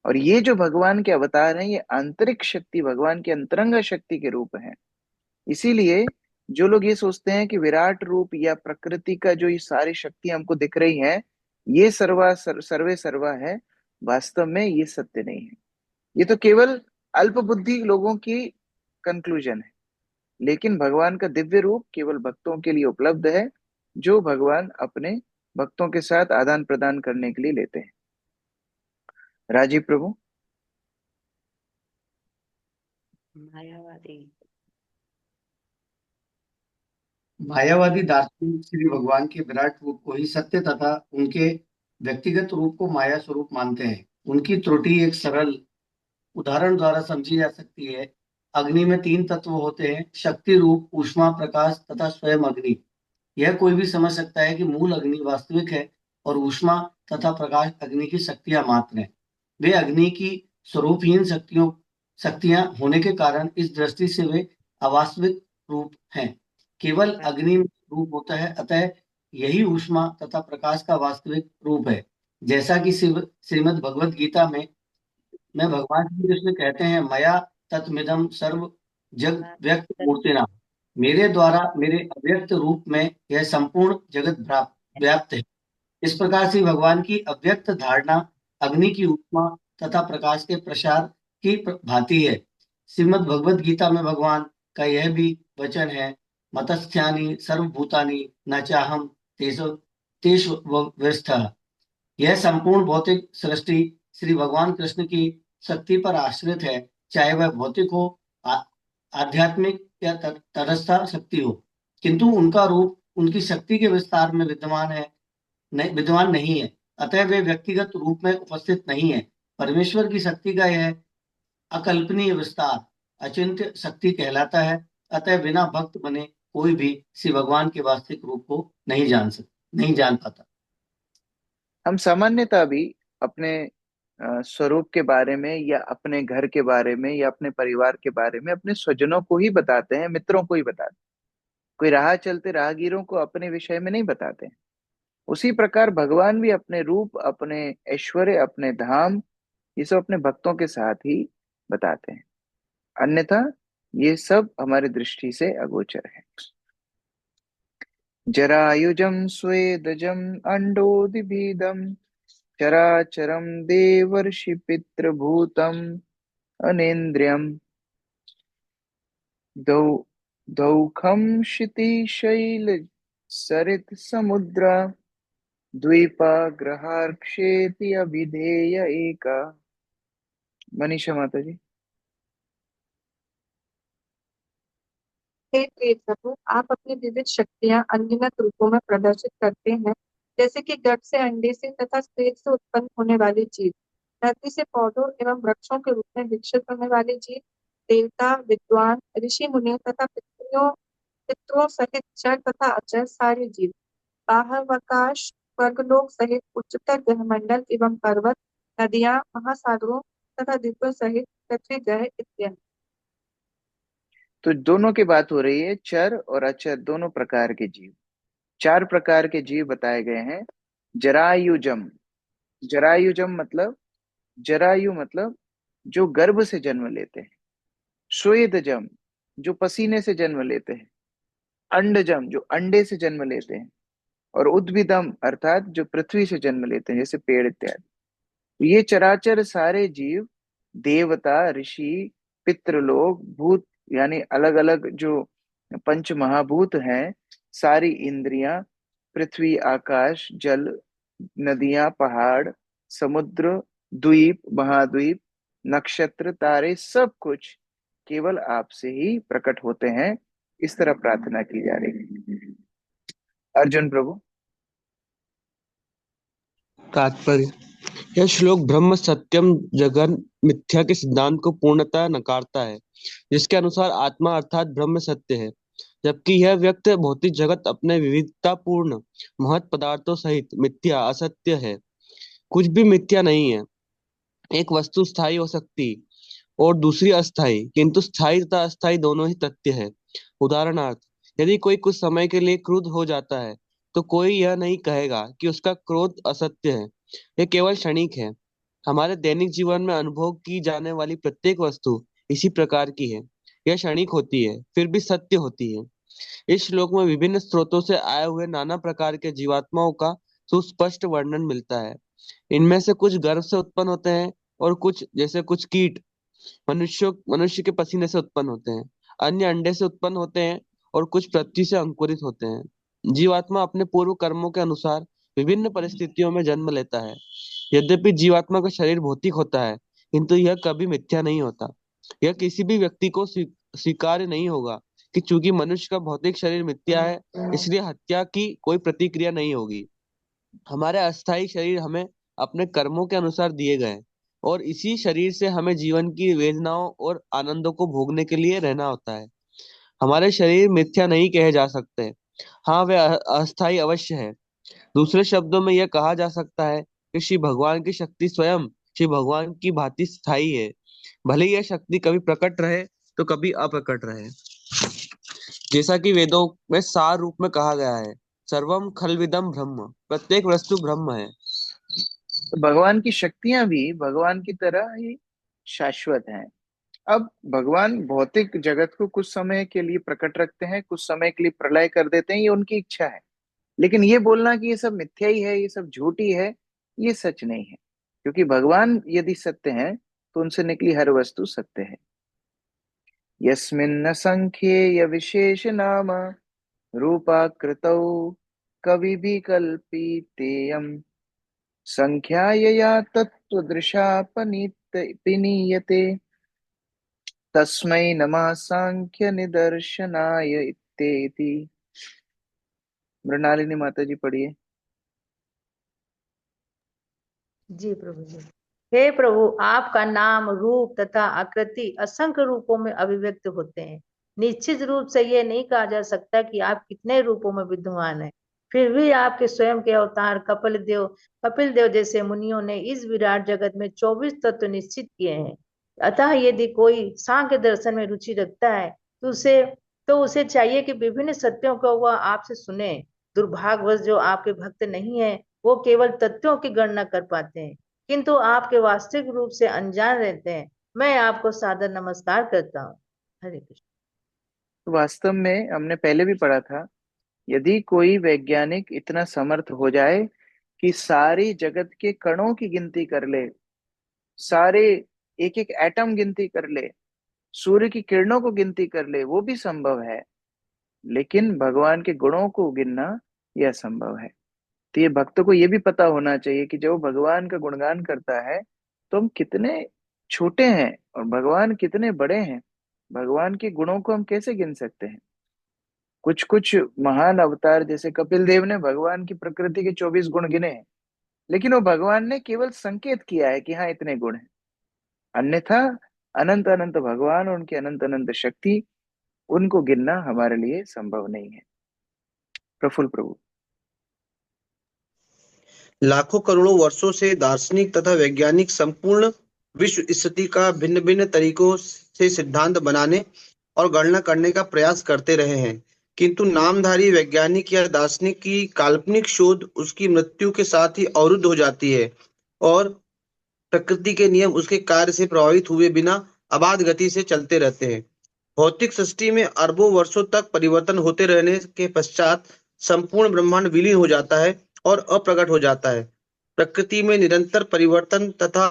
और ये जो भगवान के अवतार हैं ये आंतरिक शक्ति, भगवान की अंतरंगा शक्ति के रूप हैं। इसीलिए जो लोग ये सोचते हैं कि विराट रूप या प्रकृति का जो ये सारी शक्ति हमको दिख रही है ये सर्वे सर्वा है, वास्तव में ये सत्य नहीं है। ये तो केवल अल्प बुद्धि लोगों की कंक्लूजन है। लेकिन भगवान का दिव्य रूप केवल भक्तों के लिए उपलब्ध है, जो भगवान अपने भक्तों के साथ आदान प्रदान करने के लिए लेते हैं। राजीव प्रभु। मायावादी दार्शनिक श्री भगवान के विराट रूप को ही सत्य तथा उनके व्यक्तिगत रूप को माया स्वरूप मानते हैं। उनकी त्रुटि एक सरल उदाहरण द्वारा समझी जा सकती है। अग्नि में 3 तत्व होते हैं, शक्ति रूप, ऊष्मा, प्रकाश तथा स्वयं अग्नि। यह कोई भी समझ सकता है कि मूल अग्नि वास्तविक है और ऊष्मा तथा प्रकाश अग्नि की शक्तियां मात्र हैं। वे अग्नि की स्वरूपहीन शक्तियां होने के कारण इस दृष्टि से वे अवास्तविक रूप हैं। केवल अग्नि में रूप होता है, अतः यही ऊष्मा तथा प्रकाश का वास्तविक रूप है। जैसा कि श्रीमद् भगवद गीता में भगवान श्री कृष्ण कहते हैं, मया तत्मिदं सर्व जग व्यक्त मूर्तिना, मेरे द्वारा मेरे अव्यक्त रूप में यह संपूर्ण जगत व्याप्त है। इस प्रकार से भगवान की अव्यक्त धारणा अग्नि की ऊष्मा तथा प्रकाश के प्रसार की भांति है। श्रीमद् भगवद गीता में भगवान का यह भी वचन है, मतस्थ्यानि सर्वभूतानि न चाहम तेषु व्यवस्था। यह संपूर्ण भौतिक सृष्टि श्री भगवान कृष्ण की शक्ति पर आश्रित है, चाहे वह भौतिक हो, आध्यात्मिक या तटस्थ शक्ति हो, किंतु उनका रूप उनकी शक्ति के विस्तार में विद्यमान नहीं है। अतः वे व्यक्तिगत रूप में उपस्थित नहीं है। परमेश्वर की शक्ति का यह अकल्पनीय विस्तार अचिंत्य शक्ति कहलाता है। अतः बिना भक्त बने कोई भी श्री भगवान के वास्तविक रूप को नहीं जान पाता। हम सामान्यतः भी अपने स्वरूप के बारे में या अपने घर के बारे में या अपने परिवार के बारे में अपने स्वजनों को ही बताते हैं, मित्रों को ही बताते हैं। कोई राह चलते राहगीरों को अपने विषय में नहीं बताते हैं। उसी प्रकार भगवान भी अपने रूप, अपने ऐश्वर्य, अपने धाम, ये सब अपने भक्तों के साथ ही बताते हैं, अन्यथा ये सब हमारी दृष्टि से अगोचर है। जरायुजम स्वेदजम अंडोदिभीदम चराचरम देवर्षि पितृभूतम अनेन्द्रियम दौखम क्षितिशैल सरित समुद्रा द्वीपा ग्रहार्क्षेति अभिधेय एका। मनीषा माता जी। हे प्रिय प्रभु, आप अपनी विविध शक्तियां अनगिनत रूपों में प्रदर्शित करते हैं, जैसे कि गर्भ से अंडे से तथा श्वेत से उत्पन्न होने वाली जीव, धरती से पौधों एवं वृक्षों के रूप में विकसित होने वाली जीव, देवता, विद्वान, ऋषि मुनियों तथा पितरों पितरों पितरों सहित जड़ तथा अजर सारे जीव, बाह्याकाश, स्वर्गलोक सहित उच्चतर ग्रहमंडल एवं पर्वत, नदियां, महासागरों तथा द्वीपों सहित पृथ्वी ग्रह इत्यादि। तो दोनों की बात हो रही है, चर और अचर दोनों प्रकार के जीव। 4 प्रकार के जीव बताए गए हैं। जरायुजम, जरायुजम मतलब, जरायु मतलब जो गर्भ से जन्म लेते हैं। स्वेदजम जो पसीने से जन्म लेते हैं। अंडजम जो अंडे से जन्म लेते हैं। और उद्भिदम अर्थात जो पृथ्वी से जन्म लेते हैं, जैसे पेड़ इत्यादि। तो ये चराचर सारे जीव, देवता, ऋषि, पितृलोक, भूत, यानी अलग अलग जो पंच महाभूत हैं, सारी इंद्रियां, पृथ्वी, आकाश, जल, नदियां, पहाड़, समुद्र, द्वीप, महाद्वीप, नक्षत्र, तारे, सब कुछ केवल आपसे ही प्रकट होते हैं। इस तरह प्रार्थना की जा रही है। अर्जुन प्रभु। तात्पर्य। यह श्लोक ब्रह्म सत्यम जगन मिथ्या के सिद्धांत को पूर्णतः नकारता है, जिसके अनुसार आत्मा अर्थात ब्रह्म सत्य है, जबकि यह व्यक्त भौतिक जगत अपने विविधतापूर्ण महत् पदार्थों सहित मिथ्या असत्य है। कुछ भी मिथ्या नहीं है। एक वस्तु स्थायी हो सकती और दूसरी अस्थायी, किंतु स्थायी तथा अस्थायी दोनों ही तथ्य है। उदाहरणार्थ, यदि कोई कुछ समय के लिए क्रुद्ध हो जाता है तो कोई यह नहीं कहेगा कि उसका क्रोध असत्य है। यह केवल क्षणिक है। हमारे दैनिक जीवन में अनुभव की जाने वाली प्रत्येक वस्तु इसी प्रकार की है। यह क्षणिक होती है, फिर भी सत्य होती है। इस श्लोक में विभिन्न स्रोतों से आए हुए नाना प्रकार के जीवात्माओं का सुस्पष्ट वर्णन मिलता है। इनमें से कुछ गर्भ से उत्पन्न होते हैं और कुछ, जैसे कुछ कीट, मनुष्य के पसीने से उत्पन्न होते हैं। अन्य अंडे से उत्पन्न होते हैं और कुछ पृथ्वी से अंकुरित होते हैं। जीवात्मा अपने पूर्व कर्मों के अनुसार विभिन्न परिस्थितियों में जन्म लेता है। यद्यपि जीवात्मा का शरीर भौतिक होता है, किंतु यह कभी मिथ्या नहीं होता। यह किसी भी व्यक्ति को स्वीकार्य नहीं होगा कि चूंकि मनुष्य का भौतिक शरीर मिथ्या है, इसलिए हत्या की कोई प्रतिक्रिया नहीं होगी। हमारे अस्थायी शरीर हमें अपने कर्मों के अनुसार दिए गए, और इसी शरीर से हमें जीवन की वेदनाओं और आनंदों को भोगने के लिए रहना होता है। हमारे शरीर मिथ्या नहीं कहे जा सकते। हाँ, वे अस्थायी अवश्य है। दूसरे शब्दों में यह कहा जा सकता है कि श्री भगवान की शक्ति स्वयं श्री भगवान की भांति स्थायी है। भले यह शक्ति कभी प्रकट रहे तो कभी अप्रकट रहे। जैसा कि वेदों में सार रूप में कहा गया है, सर्वम खलविदम ब्रह्म, प्रत्येक वस्तु ब्रह्म है। तो भगवान की शक्तियां भी भगवान की तरह ही शाश्वत हैं। अब भगवान भौतिक जगत को कुछ समय के लिए प्रकट रखते हैं, कुछ समय के लिए प्रलय कर देते हैं, ये उनकी इच्छा है। लेकिन ये बोलना कि ये सब मिथ्या ही है, ये सब झूठी है, ये सच नहीं है। क्योंकि भगवान यदि सत्य है तो उनसे निकली हर वस्तु सत्य है। यस्मिन्न संख्ये विशेष नाम रूपाकृतौ कवि भी कल्पितेयम संख्यायया तत्त्वदृशा पनीयते तस्मै नमः सांख्य निदर्शनाय इत्येति। मृणालिनी माता जी पढ़िए। जी प्रभु जी। हे प्रभु, आपका नाम, रूप तथा आकृति असंख्य रूपों में अभिव्यक्त होते हैं। निश्चित रूप से यह नहीं कहा जा सकता कि आप कितने रूपों में विद्यमान हैं। फिर भी आपके स्वयं के अवतार कपिल देव जैसे मुनियों ने इस विराट जगत में 24 तत्व निश्चित किए हैं। अतः यदि कोई सांख्य दर्शन में रुचि रखता है तो उसे चाहिए कि विभिन्न सत्यों को वह आपसे सुने। दुर्भाग्यवश जो आपके भक्त नहीं है, वो केवल तथ्यों की गणना कर पाते हैं, किंतु आपके वास्तविक रूप से अनजान रहते हैं। मैं आपको सादर नमस्कार करता हूँ। हरे कृष्ण। वास्तव में हमने पहले भी पढ़ा था, यदि कोई वैज्ञानिक इतना समर्थ हो जाए कि सारी जगत के कणों की गिनती कर ले, सारे एक एक एटम गिनती कर ले, सूर्य की किरणों को गिनती कर ले, वो भी संभव है। लेकिन भगवान के गुणों को गिनना यह संभव है। तो ये भक्तों को ये भी पता होना चाहिए कि जब भगवान का गुणगान करता है तो हम कितने छोटे हैं और भगवान कितने बड़े हैं। भगवान के गुणों को हम कैसे गिन सकते हैं। कुछ कुछ महान अवतार जैसे कपिल देव ने भगवान की प्रकृति के 24 गुण गिने हैं, लेकिन वो भगवान ने केवल संकेत किया है कि हाँ इतने गुण हैं। अन्यथा अनंत अनंत भगवान और उनकी अनंत अनंत शक्ति उनको गिनना हमारे लिए संभव नहीं है। प्रफुल्ल प्रभु। लाखों करोड़ों वर्षों से दार्शनिक तथा वैज्ञानिक संपूर्ण विश्व स्थिति का भिन्न भिन्न तरीकों से सिद्धांत बनाने और गणना करने का प्रयास करते रहे हैं, किंतु नामधारी वैज्ञानिक या दार्शनिक की काल्पनिक शोध उसकी मृत्यु के साथ ही अवरुद्ध हो जाती है और प्रकृति के नियम उसके कार्य से प्रभावित हुए बिना अबाध गति से चलते रहते हैं। भौतिक सृष्टि में अरबों वर्षों तक परिवर्तन होते रहने के पश्चात संपूर्ण ब्रह्मांड विलीन हो जाता है और अप्रकट हो जाता है। प्रकृति में निरंतर परिवर्तन तथा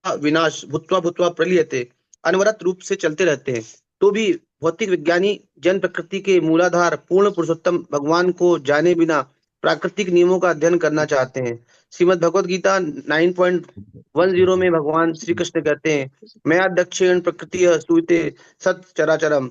विनाश भूत्वा भूत्वा प्रलीयते अनवरत रूप से चलते रहते हैं। तो भी भौतिक विज्ञानी जन प्रकृति के मूलाधार पूर्ण पुरुषोत्तम भगवान को जाने बिना प्राकृतिक नियमों का अध्ययन करना चाहते हैं। श्रीमद् भगवद गीता 9.10 में भगवान श्री कृष्ण कहते हैं, मैं दक्षिण प्रकृति सूते सत चराचरम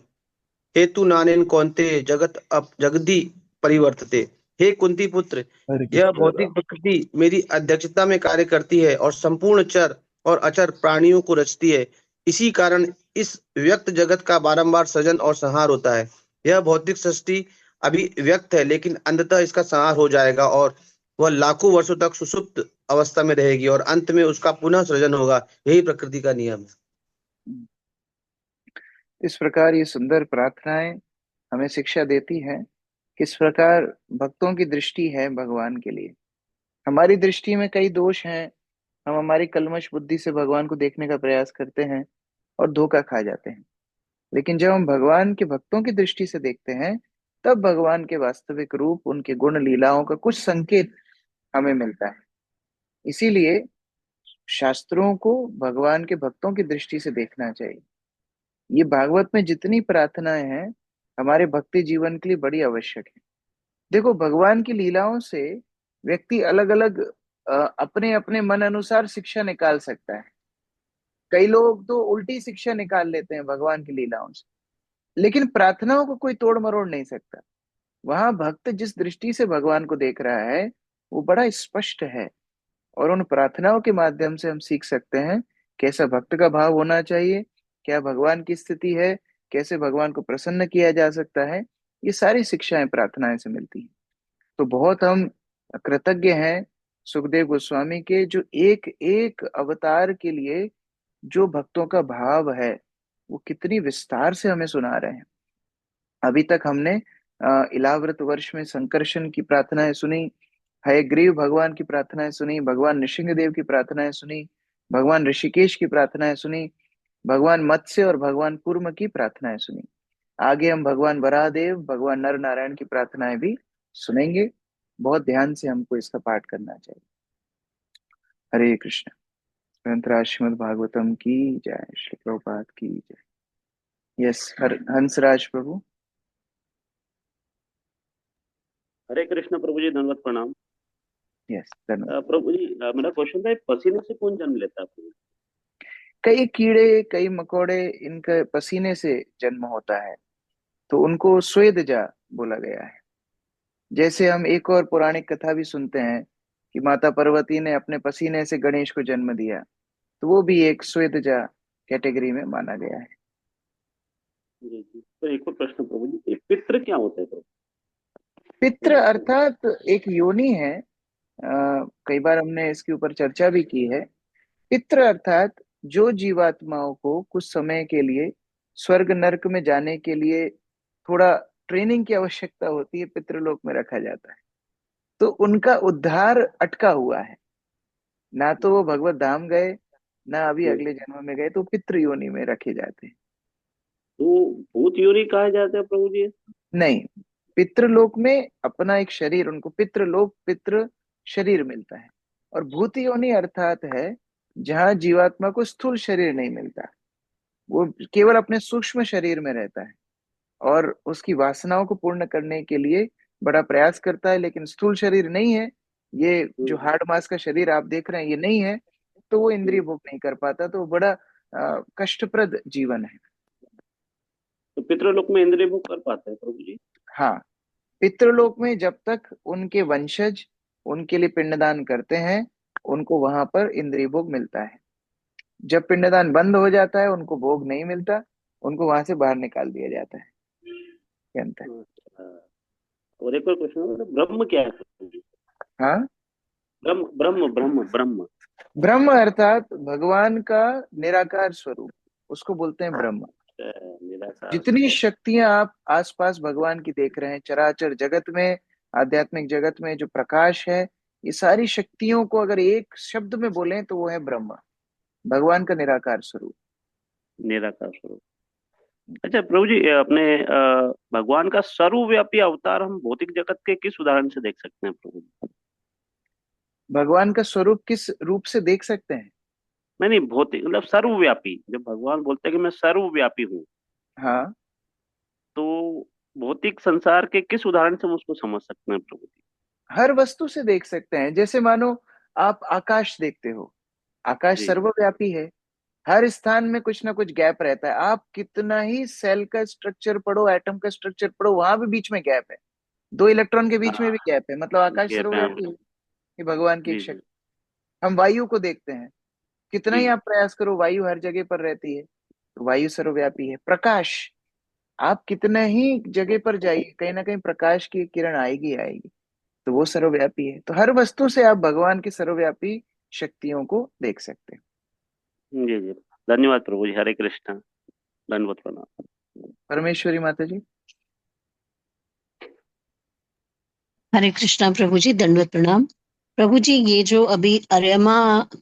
हेतु नानेन कौन्ते जगत अप जगदी परिवर्तते। हे कुंती पुत्र, यह भौतिक प्रकृति मेरी अध्यक्षता में कार्य करती है और संपूर्ण चर और अचर प्राणियों को रचती है। इसी कारण इस व्यक्त जगत का बारंबार सृजन और संहार होता है। यह भौतिक सृष्टि अभी व्यक्त है, लेकिन अंततः इसका संहार हो जाएगा और वह लाखों वर्षों तक सुषुप्त अवस्था में रहेगी और अंत में उसका पुनः सृजन होगा। यही प्रकृति का नियम है। इस प्रकार ये सुंदर प्रार्थनाएं हमें शिक्षा देती हैं किस प्रकार भक्तों की दृष्टि है भगवान के लिए। हमारी दृष्टि में कई दोष हैं, हम हमारी कलमश बुद्धि से भगवान को देखने का प्रयास करते हैं और धोखा खा जाते हैं। लेकिन जब हम भगवान के भक्तों की दृष्टि से देखते हैं, तब भगवान के वास्तविक रूप, उनके गुण लीलाओं का कुछ संकेत हमें मिलता है। इसीलिए शास्त्रों को भगवान के भक्तों की दृष्टि से देखना चाहिए। ये भागवत में जितनी प्रार्थनाएं हैं हमारे भक्ति जीवन के लिए बड़ी आवश्यक है। देखो, भगवान की लीलाओं से व्यक्ति अलग अलग अपने अपने मन अनुसार शिक्षा निकाल सकता है। कई लोग तो उल्टी शिक्षा निकाल लेते हैं भगवान की लीलाओं से, लेकिन प्रार्थनाओं को कोई तोड़ मरोड़ नहीं सकता। वहां भक्त जिस दृष्टि से भगवान को देख रहा है वो बड़ा स्पष्ट है, और उन प्रार्थनाओं के माध्यम से हम सीख सकते हैं कैसा भक्त का भाव होना चाहिए, क्या भगवान की स्थिति है, कैसे भगवान को प्रसन्न किया जा सकता है। ये सारी शिक्षाएं प्रार्थनाएं से मिलती हैं। तो बहुत हम कृतज्ञ हैं सुखदेव गोस्वामी के, जो एक एक अवतार के लिए जो भक्तों का भाव है वो कितनी विस्तार से हमें सुना रहे हैं। अभी तक हमने इलाव्रत वर्ष में संकर्षण की प्रार्थनाएं सुनी, हयग्रीव भगवान की प्रार्थनाएं सुनी, भगवान नृसिंहदेव की प्रार्थनाएं सुनी, भगवान ऋषिकेश की प्रार्थनाएं सुनी, भगवान मत्स्य और भगवान कूर्म की प्रार्थनाएं सुनी। आगे हम भगवान वराहदेव, भगवान नर नारायण की प्रार्थनाएं भी सुनेंगे। बहुत ध्यान से हमको इसका पाठ करना चाहिए। हरे कृष्ण। ग्रंथराज श्रीमद् भागवतम की जय, श्री प्रभुपाद की जय। यस, हंसराज प्रभु। हरे कृष्ण प्रभु जी, धन्यवाद प्रणाम। यस, धन्यवाद प्रभु जी। मेरा क्वेश्चन था, पसीने से कौन जन्म लेता है प्रभु? कई कीड़े, कई मकोड़े, इनके पसीने से जन्म होता है, तो उनको स्वेदजा बोला गया है। जैसे हम एक और पौराणिक कथा भी सुनते हैं कि माता पार्वती ने अपने पसीने से गणेश को जन्म दिया, तो वो भी एक स्वेदजा कैटेगरी में माना गया है। जी जी। तो एक और प्रश्न प्रभु जी, ये पितृ क्या होते हैं प्रभु? पितृ अर्थात एक योनि है। कई बार हमने इसके ऊपर चर्चा भी की है। पितृ अर्थात जो जीवात्माओं को कुछ समय के लिए स्वर्ग नरक में जाने के लिए थोड़ा ट्रेनिंग की आवश्यकता होती है, पितृलोक में रखा जाता है। तो उनका उद्धार अटका हुआ है, ना तो वो भगवत धाम गए, ना अभी अगले जन्म में गए, तो पितृ योनि में रखे जाते हैं। तो भूत योनि कहा जाता है प्रभु जी? नहीं, पितृलोक में अपना एक शरीर, उनको पितृलोक पितृ शरीर मिलता है। और भूत योनि अर्थात है जहां जीवात्मा को स्थूल शरीर नहीं मिलता, वो केवल अपने सूक्ष्म शरीर में रहता है और उसकी वासनाओं को पूर्ण करने के लिए बड़ा प्रयास करता है, लेकिन स्थूल शरीर नहीं है। ये जो हार्ड मास का शरीर आप देख रहे हैं ये नहीं है, तो वो इंद्रिय भोग नहीं कर पाता, तो बड़ा कष्टप्रद जीवन है। तो पितृलोक में इंद्रिय भोग कर पाते हैं प्रभु जी? हाँ, पितृलोक में जब तक उनके वंशज उनके लिए पिंडदान करते हैं, उनको वहां पर इंद्रिय भोग मिलता है। जब पिंडदान बंद हो जाता है, उनको भोग नहीं मिलता, उनको वहां से बाहर निकाल दिया जाता है। ये अंतर है। अच्छा। और एक और क्वेश्चन, ब्रह्म क्या है? हाँ, ब्रह्म ब्रह्म ब्रह्म ब्रह्म। ब्रह्म अर्थात भगवान का निराकार स्वरूप, उसको बोलते हैं ब्रह्म। निराकार जितनी शक्तियां आप आसपास भगवान की देख रहे हैं, चराचर जगत में, आध्यात्मिक जगत में जो प्रकाश है, ये सारी शक्तियों को अगर एक शब्द में बोलें तो वो है ब्रह्म, भगवान का निराकार स्वरूप। निराकार स्वरूप। अच्छा प्रभु जी, अपने भगवान का सर्वव्यापी अवतार हम भौतिक जगत के किस उदाहरण से देख सकते हैं प्रभु जी? भगवान का स्वरूप किस रूप से देख सकते हैं? नहीं, भौतिक मतलब सर्वव्यापी, जब भगवान बोलते हैं कि मैं सर्वव्यापी हूँ, हाँ, तो भौतिक संसार के किस उदाहरण से हम उसको समझ सकते हैं प्रभु जी? हर वस्तु से देख सकते हैं। जैसे मानो आप आकाश देखते हो, आकाश जी। सर्वव्यापी है, हर स्थान में कुछ ना कुछ गैप रहता है। आप कितना ही सेल का स्ट्रक्चर पढ़ो, एटम का स्ट्रक्चर पढ़ो, वहां भी बीच में गैप है, 2 इलेक्ट्रॉन के बीच में भी हाँ, गैप है। मतलब आकाश ये पैम। सर्वव्यापी है, ये भगवान की एक जी जी। शक्ति। हम वायु को देखते हैं, कितना ही जी आप प्रयास करो, वायु हर जगह पर रहती है, तो वायु सर्वव्यापी है। प्रकाश, आप कितने ही जगह पर जाइए, कहीं ना कहीं प्रकाश की एक किरण आएगी ही आएगी, तो वो सर्वव्यापी है। तो हर वस्तु से आप भगवान की सर्वव्यापी शक्तियों को देख सकते हैं। जी जी। धन्यवाद प्रभु जी। हरे कृष्णा। दंडवत प्रणाम। परमेश्वरी माता जी। हरे कृष्णा प्रभु जी, दंडवत प्रणाम। प्रभु जी, ये जो अभी अर्यमा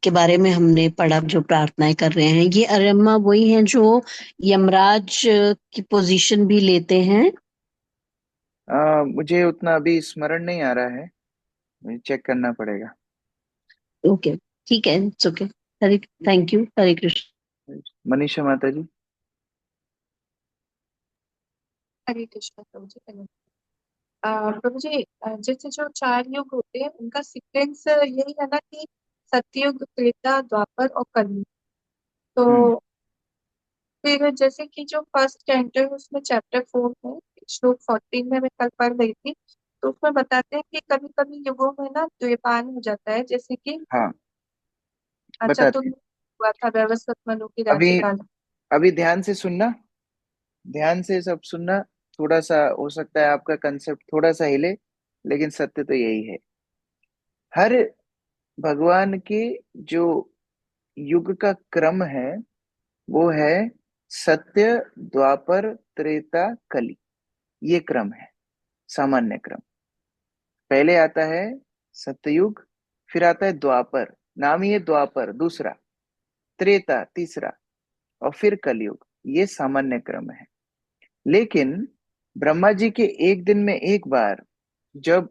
के बारे में हमने पढ़ा, जो प्रार्थनाएं कर रहे हैं, ये अर्यमा वही हैं जो यमराज की पोजीशन भी लेते हैं? मुझे उतना अभी स्मरण नहीं आ रहा है, मुझे चेक करना पड़ेगा। ओके, ठीक है, it's okay. Hare, thank you. Hare Krishna. Manisha माता जी। हरे कृष्ण प्रभु जी। धन्यवाद। प्रभु जी, जैसे जो 4 युग होते हैं उनका सीक्वेंस यही है ना कि सतयुग, त्रेता, द्वापर और कलयुग। तो फिर जैसे कि जो फर्स्ट कैंटो है उसमें चैप्टर 4 में श्लोक 14 में मैं कल पढ़ रही थी, तो उसमें बताते हैं कि कभी कभी युगों में ना द्वीपायन हो जाता है, जैसे कि हाँ, बताते हैं। चतुर्युग हुआ था व्यवस्थित मनु की अभी राज्यकाल। अभी ध्यान से सुनना, ध्यान से सब सुनना। थोड़ा सा हो सकता है आपका कंसेप्ट थोड़ा सा हिले, लेकिन सत्य तो यही है। हर भगवान के जो युग का क्रम है, वो है सत्य, द्वापर, त्रेता, कली। ये क्रम है, सामान्य क्रम। पहले आता है सतयुग, फिर आता है द्वापर, नाम ही है द्वापर दूसरा, त्रेता तीसरा, और फिर कलयुग। ये सामान्य क्रम है। लेकिन ब्रह्मा जी के एक दिन में एक बार, जब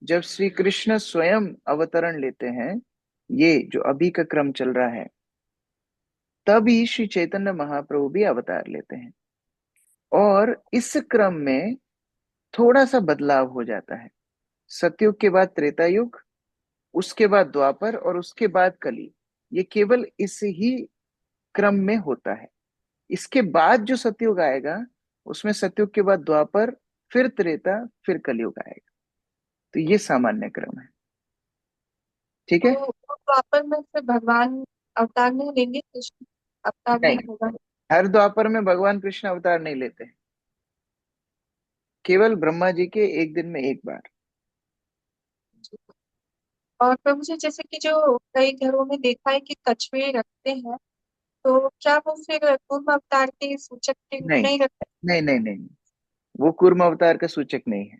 जब श्री कृष्ण स्वयं अवतरण लेते हैं, ये जो अभी का क्रम चल रहा है, तभी श्री चैतन्य महाप्रभु भी अवतार लेते हैं। और इस क्रम में थोड़ा सा बदलाव हो जाता है। सतयुग के बाद त्रेता युग, उसके बाद द्वापर, और उसके बाद कली। ये केवल इस ही क्रम में होता है। इसके बाद जो सतयुग आएगा, उसमें सतयुग के बाद द्वापर, फिर त्रेता, फिर कलयुग आएगा। तो ये सामान्य क्रम है। ठीक है। तो द्वापर में फिर भगवान अवतार नहीं लेंगे, कृष्ण अवतार नहीं, नहीं होगा? हर द्वापर में भगवान कृष्ण अवतार नहीं लेते हैं, केवल ब्रह्मा जी के एक दिन में एक बार। और प्रभु जी, जैसे कि जो कई घरों में देखा है कि कछुए रखते हैं, तो क्या वो फिर पूर्व अवतार के सूचक के रूप नहीं में ही रखते नहीं नहीं नहीं, वो कूर्म अवतार का सूचक नहीं है।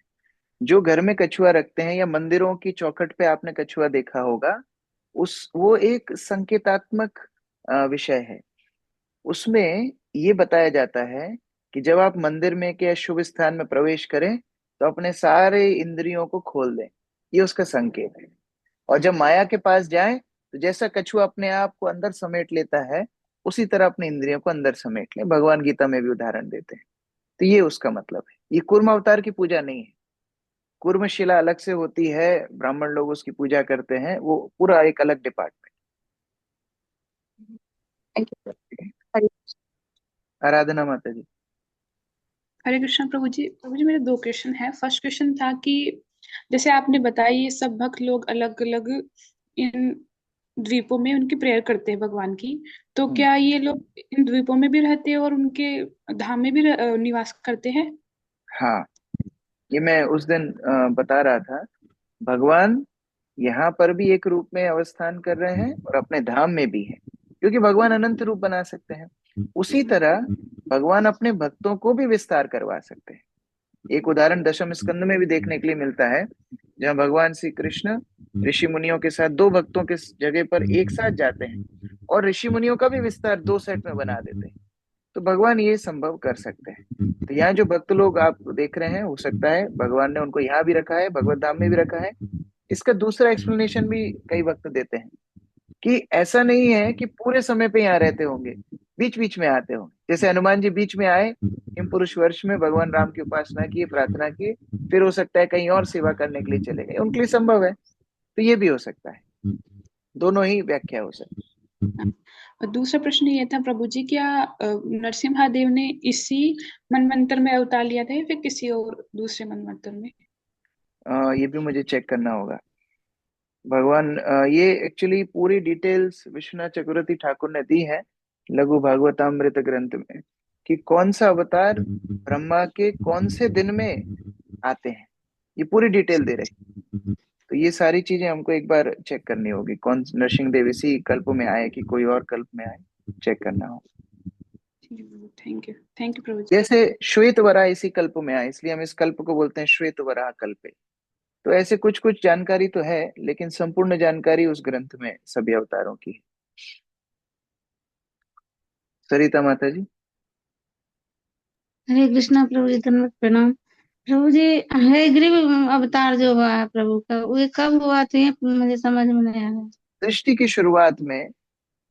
जो घर में कछुआ रखते हैं, या मंदिरों की चौखट पे आपने कछुआ देखा होगा, उस वो एक संकेतात्मक विषय है। उसमें ये बताया जाता है कि जब आप मंदिर में के शुभ स्थान में प्रवेश करें, तो अपने सारे इंद्रियों को खोल दें, ये उसका संकेत है। और जब माया के पास जाएं, तो जैसा कछुआ अपने आप को अंदर समेट लेता है, उसी तरह अपने इंद्रियों को अंदर समेट लें। भगवान गीता में भी उदाहरण देते हैं। तो ये उसका मतलब है। ये कूर्म अवतार की पूजा नहीं है। कूर्मशिला अलग से होती है, ब्राह्मण लोग उसकी पूजा करते हैं, वो पूरा एक अलग डिपार्टमेंट। हरे आराधना माता जी। हरे कृष्ण प्रभु जी। प्रभु जी, मेरे 2 क्वेश्चन है। फर्स्ट क्वेश्चन था कि जैसे आपने बताया ये सब भक्त लोग अलग अलग इन द्वीपों में उनकी प्रेयर करते हैं भगवान की, तो क्या ये लोग इन द्वीपों में भी रहते हैं और उनके धाम में भी निवास करते हैं? हाँ, ये मैं उस दिन बता रहा था। भगवान यहाँ पर भी एक रूप में अवस्थान कर रहे हैं और अपने धाम में भी है, क्योंकि भगवान अनंत रूप बना सकते हैं। उसी तरह भगवान अपने भक्तों को भी विस्तार करवा सकते हैं। एक उदाहरण दशम स्कंद में भी देखने के लिए मिलता है, जहाँ भगवान श्री कृष्ण ऋषि मुनियों के साथ दो भक्तों के जगह पर एक साथ जाते हैं और ऋषि मुनियों का भी विस्तार दो सेट में बना देते हैं। तो भगवान ये संभव कर सकते हैं। तो यहाँ जो भक्त लोग आप देख रहे हैं, हो सकता है भगवान ने उनको यहाँ भी रखा है, भगवत धाम में भी रखा है। इसका दूसरा एक्सप्लेनेशन भी कई वक्त देते हैं कि ऐसा नहीं है कि पूरे समय पे यहाँ रहते होंगे, बीच बीच में आते होंगे। जैसे हनुमान जी बीच में आए, हिम पुरुष वर्ष में भगवान राम की उपासना की, प्रार्थना की, फिर हो सकता है कहीं और सेवा करने के लिए चले गए, उनके लिए संभव है। तो ये भी हो सकता है, दोनों ही व्याख्या हो सकती है। और दूसरा प्रश्न ये था प्रभु जी, क्या नरसिम्हादेव ने इसी मनवंतर में अवतार लिया था या फिर किसी और दूसरे मनवंतर में? ये भी मुझे चेक करना होगा। भगवान ये एक्चुअली पूरी डिटेल्स विश्वनाथ चक्रवर्ती ठाकुर ने दी है लघु भागवतामृत ग्रंथ में, कि कौन सा अवतार ब्रह्मा के कौन से दिन में आते हैं, ये पूरी डिटेल दे रहे। तो ये सारी चीजें हमको एक बार चेक करनी होगी, कौन नरसिंहदेव इसी कल्प में आए कि कोई और कल्प में आए, चेक करना होगा। थैंक यू प्रभु जी। जैसे श्वेत वराह इसी कल्प में आए, इसलिए हम इस कल्प को बोलते हैं श्वेत वराह कल्प। तो ऐसे कुछ कुछ जानकारी तो है, लेकिन संपूर्ण जानकारी उस ग्रंथ में सभी अवतारों की है। सरिता माता जी। हरे कृष्णा प्रभु जी, धन्यवाद प्रणाम। प्रभु जी, हयग्रीव अवतार जो हुआ है प्रभु का, वो कब हुआ तो ये मुझे समझ में नहीं आया। सृष्टि की शुरुआत में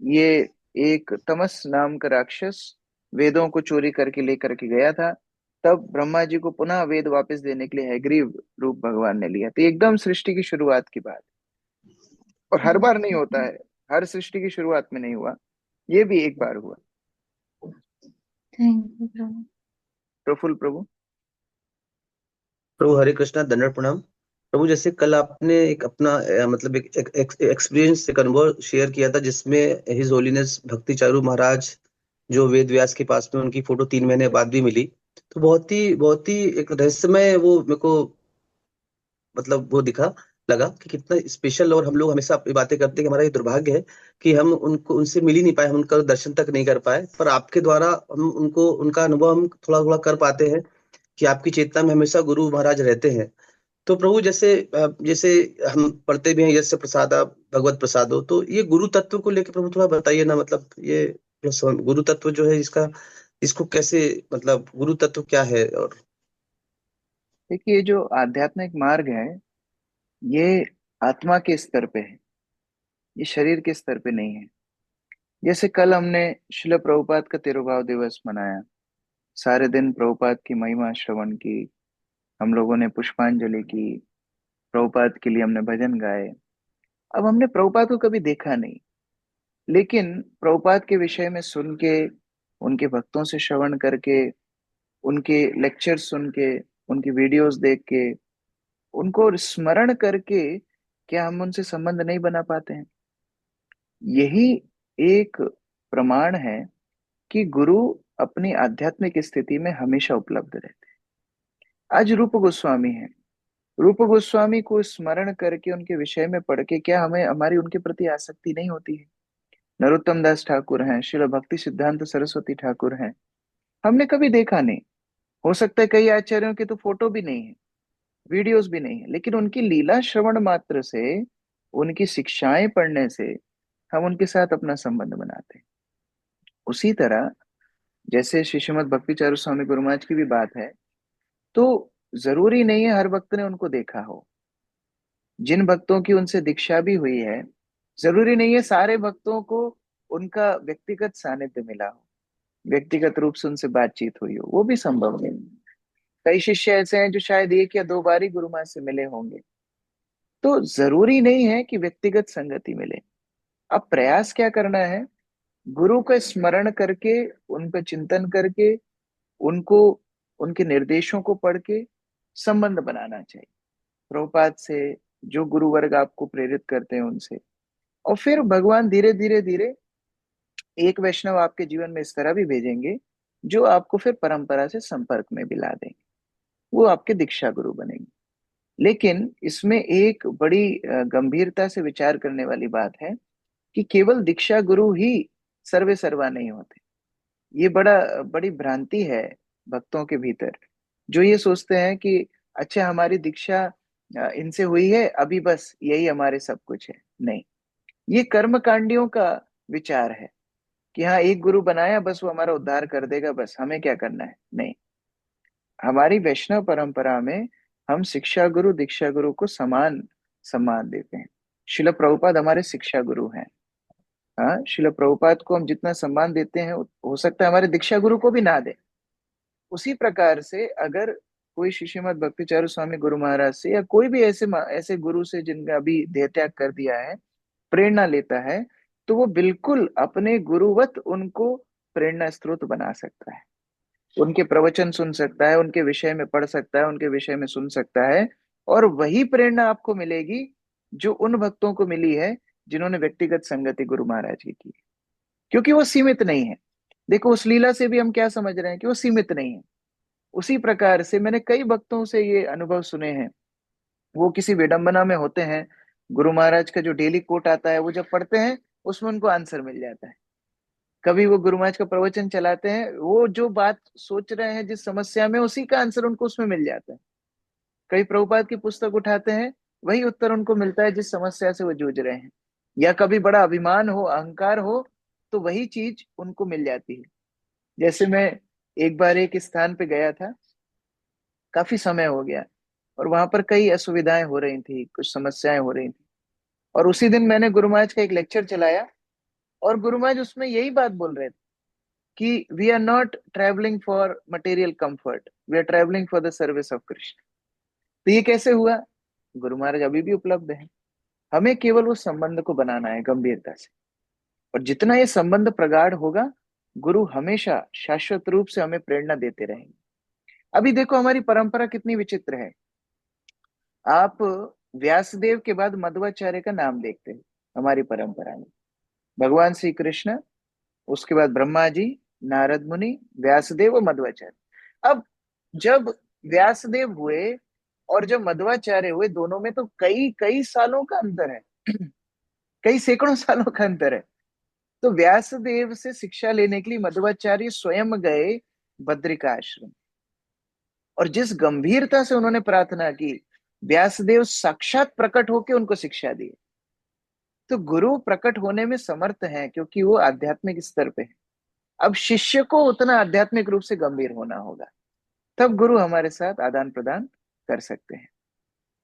ये एक तमस नाम का राक्षस वेदों को चोरी करके लेकर के गया था। तब ब्रह्मा जी को पुनः वेद वापस देने के लिए हयग्रीव रूप भगवान ने लिया। तो एकदम सृष्टि की शुरुआत की बात, और हर बार नहीं होता है, हर सृष्टि की शुरुआत में नहीं हुआ, ये भी एक बार हुआ। थैंक यू प्रभु। प्रफुल्ल प्रभु। प्रभु हरे कृष्णा, दंडवत प्रणाम। प्रभु जैसे कल आपने एक अपना मतलब एक एक्सपीरियंस, एक अनुभव शेयर किया था, जिसमें हिज होलीनेस भक्ति चारू महाराज जो वेद व्यास के पास में, उनकी फोटो 3 महीने बाद भी मिली। तो बहुत ही एक रहस्यमय वो मेरे को मतलब वो दिखा, लगा कि कितना स्पेशल। और हम लोग हमेशा अपनी बातें करते हैं कि हमारा ये दुर्भाग्य है कि हम उनको उनसे मिल ही नहीं पाए, हम उनका दर्शन तक नहीं कर पाए, पर आपके द्वारा हम उनको उनका अनुभव हम थोड़ा थोड़ा कर पाते हैं कि आपकी चेतना में हमेशा गुरु महाराज रहते हैं। तो प्रभु जैसे जैसे हम पढ़ते भी हैं, यस्य प्रसादा भगवत प्रसादो, तो ये गुरु तत्व को लेकर प्रभु थोड़ा बताइए ना, मतलब ये गुरु तत्व जो है इसका, इसको कैसे, मतलब गुरु तत्व क्या है? और देखिए, जो आध्यात्मिक मार्ग है ये आत्मा के स्तर पे है, ये शरीर के स्तर पे नहीं है। जैसे कल हमने शिल प्रभुपाद का तिरुभाव दिवस मनाया, सारे दिन प्रभुपाद की महिमा श्रवण की, हम लोगों ने पुष्पांजलि की, प्रभुपाद के लिए हमने भजन गाए। अब हमने प्रभुपाद को कभी देखा नहीं, लेकिन प्रभुपाद के विषय में सुन के, उनके भक्तों से श्रवण करके, उनके लेक्चर सुन के, उनकी वीडियोस देख के, उनको स्मरण करके, क्या हम उनसे संबंध नहीं बना पाते हैं? यही एक प्रमाण है कि गुरु अपनी आध्यात्मिक स्थिति में हमेशा उपलब्ध रहते हैं। आज रूप गोस्वामी है, रूप गोस्वामी को स्मरण करके, उनके विषय में पढ़ के, क्या हमें हमारी उनके प्रति आसक्ति नहीं होती है? नरोत्तम दास ठाकुर हैं, श्रील भक्ति सिद्धांत सरस्वती ठाकुर हैं, हमने कभी देखा नहीं। हो सकता है कई आचार्यों की तो फोटो भी नहीं है, वीडियोस भी नहीं है, लेकिन उनकी लीला श्रवण मात्र से, उनकी शिक्षाएं पढ़ने से हम उनके साथ अपना संबंध बनाते हैं। उसी तरह जैसे श्री श्रीमद भक्ति चारू स्वामी गुरु महाराज की भी बात है, तो जरूरी नहीं है हर भक्त ने उनको देखा हो। जिन भक्तों की उनसे दीक्षा भी हुई है, जरूरी नहीं है सारे भक्तों को उनका व्यक्तिगत सानिध्य मिला हो, व्यक्तिगत रूप से उनसे बातचीत हुई हो, वो भी संभव नहीं। कई शिष्य ऐसे हैं जो शायद 1 या 2 बार ही गुरु महाराज से मिले होंगे। तो जरूरी नहीं है कि व्यक्तिगत संगति मिले। अब प्रयास क्या करना है? गुरु का स्मरण करके, उनका चिंतन करके, उनको, उनके निर्देशों को पढ़ के संबंध बनाना चाहिए प्रभुपाद से, जो गुरु वर्ग आपको प्रेरित करते हैं उनसे। और फिर भगवान धीरे धीरे धीरे एक वैष्णव आपके जीवन में इस तरह भी भेजेंगे जो आपको फिर परंपरा से संपर्क में भी ला देंगे, वो आपके दीक्षा गुरु बनेंगे। लेकिन इसमें एक बड़ी गंभीरता से विचार करने वाली बात है कि केवल दीक्षा गुरु ही सर्वे सर्वा नहीं होते। ये बड़ी भ्रांति है भक्तों के भीतर, जो ये सोचते हैं कि अच्छा हमारी दीक्षा इनसे हुई है, अभी बस यही हमारे सब कुछ है। नहीं, ये कर्मकांडियों का विचार है कि हाँ एक गुरु बनाया बस वो हमारा उद्धार कर देगा, बस हमें क्या करना है। नहीं, हमारी वैष्णव परंपरा में हम शिक्षा गुरु दीक्षा गुरु को समान सम्मान देते हैं। शिल प्रभुपाद हमारे शिक्षा गुरु हैं। हाँ, शिल प्रभुपाद को हम जितना सम्मान देते हैं हो सकता है हमारे दीक्षा गुरु को भी ना दे। उसी प्रकार से अगर कोई श्री श्रीमद् भक्ति चारू स्वामी गुरु महाराज से या कोई भी ऐसे गुरु से जिनका अभी देह त्याग कर दिया है प्रेरणा लेता है, तो वो बिल्कुल अपने गुरुवत उनको प्रेरणा स्रोत बना सकता है। उनके प्रवचन सुन सकता है, उनके विषय में पढ़ सकता है, उनके विषय में सुन सकता है, और वही प्रेरणा आपको मिलेगी जो उन भक्तों को मिली है जिन्होंने व्यक्तिगत संगति गुरु महाराज की की। क्योंकि वो सीमित नहीं है। देखो उस लीला से भी हम क्या समझ रहे हैं कि वो सीमित नहीं है। उसी प्रकार से मैंने कई भक्तों से ये अनुभव सुने हैं, वो किसी विडंबना में होते हैं, गुरु महाराज का जो डेली कोट आता है वो जब पढ़ते हैं उसमें उनको आंसर मिल जाता है। कभी वो गुरु महाराज का प्रवचन चलाते हैं, वो जो बात सोच रहे हैं जिस समस्या में, उसी का आंसर उनको उसमें मिल जाता है। कई प्रभुपाद की पुस्तक उठाते हैं, वही उत्तर उनको मिलता है जिस समस्या से वो जूझ रहे हैं। या कभी बड़ा अभिमान हो, अहंकार हो, तो वही चीज उनको मिल जाती है। जैसे मैं एक बार एक स्थान पे गया था, काफी समय हो गया, और वहां पर कई असुविधाएं हो रही थी, कुछ समस्याएं हो रही थी। और उसी दिन मैंने गुरु महाराज का एक लेक्चर चलाया, और गुरु महाराज उसमें यही बात बोल रहे थे कि we are not travelling for material comfort, we are travelling for the service of Krishna. तो ये कैसे हुआ? गुरु महाराज अभी भी उपलब्ध है, हमें केवल उस संबंध को बनाना है गंभीरता से। और जितना ये संबंध प्रगाढ़ होगा, गुरु हमेशा शाश्वत रूप से हमें प्रेरणा देते रहेंगे। अभी देखो हमारी परंपरा कितनी विचित्र है। आप व्यासदेव के बाद मध्वाचार्य का नाम देखते हैं हमारी परंपरा में। भगवान श्री कृष्ण, उसके बाद ब्रह्मा जी, नारद मुनि, व्यासदेव और मध्वाचार्य। अब जब व्यासदेव हुए और जब मध्वाचार्य हुए, दोनों में तो कई कई सालों का अंतर है, कई सैकड़ों सालों का अंतर है। तो व्यासदेव से शिक्षा लेने के लिए मध्वाचार्य स्वयं गए बद्रिका आश्रम, और जिस गंभीरता से उन्होंने प्रार्थना की, व्यासदेव साक्षात प्रकट होकर उनको शिक्षा दी। तो गुरु प्रकट होने में समर्थ हैं क्योंकि वो आध्यात्मिक स्तर पे है। अब शिष्य को उतना आध्यात्मिक रूप से गंभीर होना होगा, तब गुरु हमारे साथ आदान प्रदान कर सकते हैं।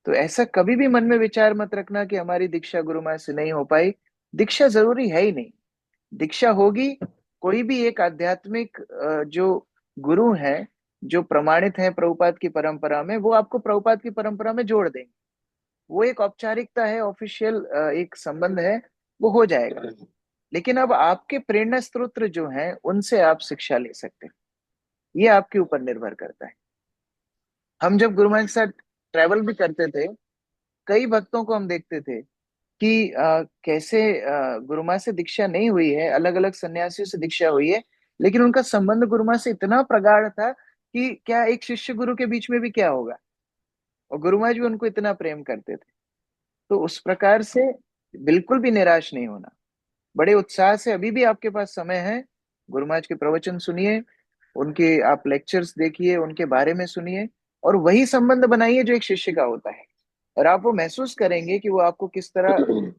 तो ऐसा कभी भी मन में विचार मत रखना कि हमारी दीक्षा गुरु महाराज से नहीं हो पाई। दीक्षा जरूरी है ही नहीं, दीक्षा होगी। कोई भी एक आध्यात्मिक जो गुरु हैं, जो प्रमाणित हैं प्रभुपाद की परंपरा में, वो आपको प्रभुपाद की परंपरा में जोड़ देंगे। वो एक औपचारिकता है, ऑफिशियल एक संबंध है, वो हो जाएगा। लेकिन अब आपके प्रेरणा स्रोत जो हैं, उनसे आप शिक्षा ले सकते हैं, ये आपके ऊपर निर्भर करता है। हम जब गुरु महाराज के साथ ट्रैवल भी करते थे, कई भक्तों को हम देखते थे कि कैसे गुरु महाराज से दीक्षा नहीं हुई है, अलग अलग सन्यासियों से दीक्षा हुई है, लेकिन उनका संबंध गुरु महाराज से इतना प्रगाढ़ था कि क्या एक शिष्य गुरु के बीच में भी क्या होगा, और गुरु महाराज भी उनको इतना प्रेम करते थे। तो उस प्रकार से बिल्कुल भी निराश नहीं होना, बड़े उत्साह से अभी भी आपके पास समय है, गुरु महाराज के प्रवचन सुनिए, उनके आप लेक्चर्स देखिए, उनके बारे में सुनिए, और वही संबंध बनाइए जो एक शिष्य का होता है। और आप वो महसूस करेंगे कि वो आपको किस तरह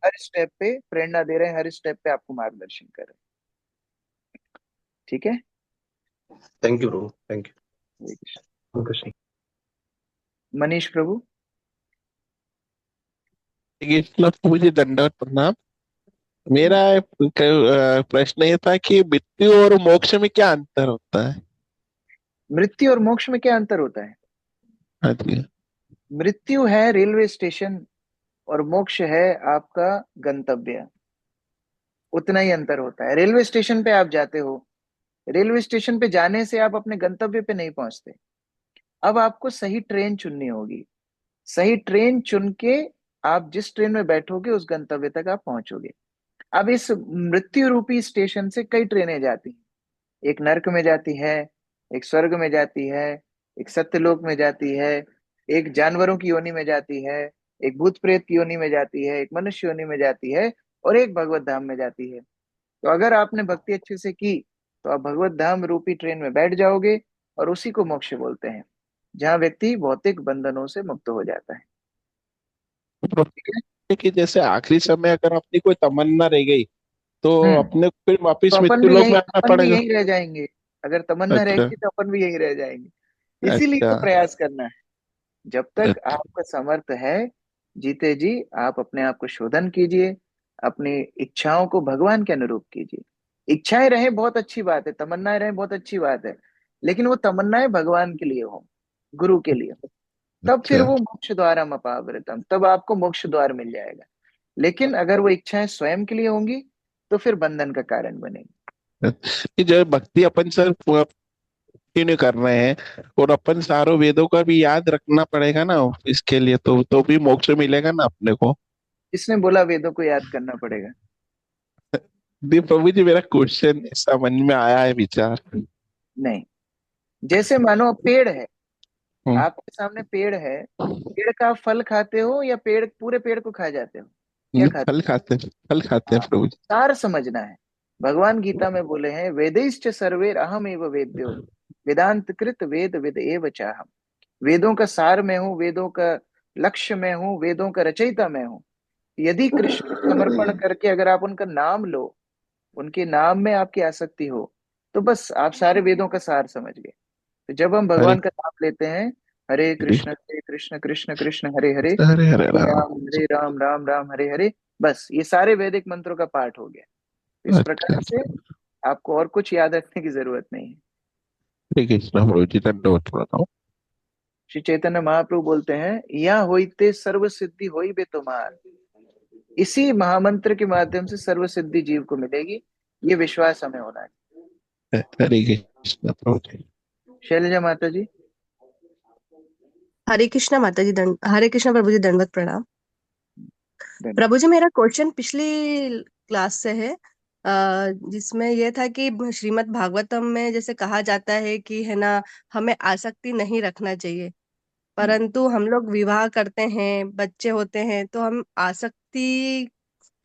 हर स्टेप पे प्रेरणा दे रहे हैं, हर स्टेप पे आपको मार्गदर्शन कर रहे हैं। ठीक है, थैंक यू प्रभु, थैंक यू। मनीष प्रभु। प्रभु जी दंडवत प्रणाम। मेरा प्रश्न ये था कि मृत्यु और मोक्ष में क्या अंतर होता है? मृत्यु और मोक्ष में क्या अंतर होता है? हाँ जी। मृत्यु है रेलवे स्टेशन और मोक्ष है आपका गंतव्य, उतना ही अंतर होता है। रेलवे स्टेशन पे आप जाते हो, रेलवे स्टेशन पे जाने से आप अपने गंतव्य पे नहीं पहुंचते। अब आपको सही ट्रेन चुननी होगी, सही ट्रेन चुन के आप जिस ट्रेन में बैठोगे उस गंतव्य तक आप पहुंचोगे। अब इस मृत्यु रूपी स्टेशन से कई ट्रेनें जाती हैं। एक नरक में जाती है, एक स्वर्ग में जाती है, एक सत्यलोक में जाती है, एक जानवरों की योनि में जाती है, एक भूत प्रेत की योनि में जाती है, एक मनुष्य योनि में जाती है, और एक भगवत धाम में जाती है। तो अगर आपने भक्ति अच्छे से की तो आप भगवत धाम रूपी ट्रेन में बैठ जाओगे, और उसी को मोक्ष बोलते हैं, जहाँ व्यक्ति भौतिक बंधनों से मुक्त हो जाता है। कि जैसे आखिरी समय अगर अपनी कोई तमन्ना रह गई तो हम्म अपने को फिर वापिस तो मृत्यु लोक में आना अपन भी पड़ेगा। यहीं रह जाएंगे। अगर तमन्ना अच्छा। रहेगी तो अपन भी यहीं रह जाएंगे। इसीलिए अच्छा। तो प्रयास करना है। जब तक अच्छा। आपका समर्थ है, जीते जी आप अपने आप को शोधन कीजिए, अपनी इच्छाओं को भगवान के अनुरूप कीजिए। इच्छाएं रहे बहुत अच्छी बात है, तमन्नाएं रहे बहुत अच्छी बात है, लेकिन वो तमन्नाएं भगवान के लिए हो, गुरु के लिए हो। तब फिर अच्छा। वो मोक्ष द्वारम अपावृतम, तब आपको मोक्ष द्वार मिल जाएगा। लेकिन अगर वो इच्छाएं स्वयं के लिए होंगी तो फिर बंधन का कारण बनेगी। कि जो भक्ति अपन सर कंटिन्यू कर रहे हैं और अपन सारों वेदों का भी याद रखना पड़ेगा ना इसके लिए, तो भी मोक्ष मिलेगा ना अपने को। इसने बोला वेदों को याद करना पड़ेगा? दी प्रभु जी, मेरा क्वेश्चन समझ में आया है, विचार। नहीं। जैसे मानो पेड़ है, हम्म। आपके सामने पेड़ है, पेड़ का आप फल खाते हो या पेड़ पूरे पेड़ को खा जाते हो? क्या खाते फल खाते हैं, फल खाते हो? हैं प्रभु जी। सार समझना है। भगवान गीता में बोले हैं, वेदैश्च सर्वैर अहम एव वेद्यो, वेदांत कृत वेद विद एव चाहम। वेदों का सार में हूँ, वेदों का लक्ष्य में हूँ, वेदों का रचयिता में हूँ। यदि कृष्ण को समर्पण करके अगर आप उनका नाम लो, उनके नाम में आपकी आसक्ति हो, तो बस आप सारे वेदों का सार समझ गए। तो जब हम हरे भगवान का नाम लेते हैं, हरे कृष्ण कृष्ण कृष्ण हरे हरे, हरे हरे हरे राम राम राम हरे हरे, बस ये सारे वैदिक मंत्रों का पाठ हो गया। तो इस अच्छा। प्रकार से आपको और कुछ याद रखने की जरूरत नहीं है। हरे कृष्ण प्रभु जी, दंडवत प्रणाम हूँ। श्री चैतन्य महाप्रभु बोलते हैं, या होइते सर्व सिद्धि होई बे तुम्हार। इसी महामंत्र के माध्यम से सर्व सिद्धि जीव को मिलेगी, ये विश्वास हमें होना है। हरे कृष्ण प्रभु जी। शैलजा माता जी। हरे कृष्णा माता जी हरे कृष्णा प्रभु जी, दंडवत प्रणाम। धन्यवाद। प्रभु जी, मेरा क्वेश्चन पिछली क्लास से है, जिसमें यह था कि श्रीमद् भागवतम में जैसे कहा जाता है कि है ना, हमें आसक्ति नहीं रखना चाहिए, परंतु हम लोग विवाह करते हैं, बच्चे होते हैं, तो हम आसक्ति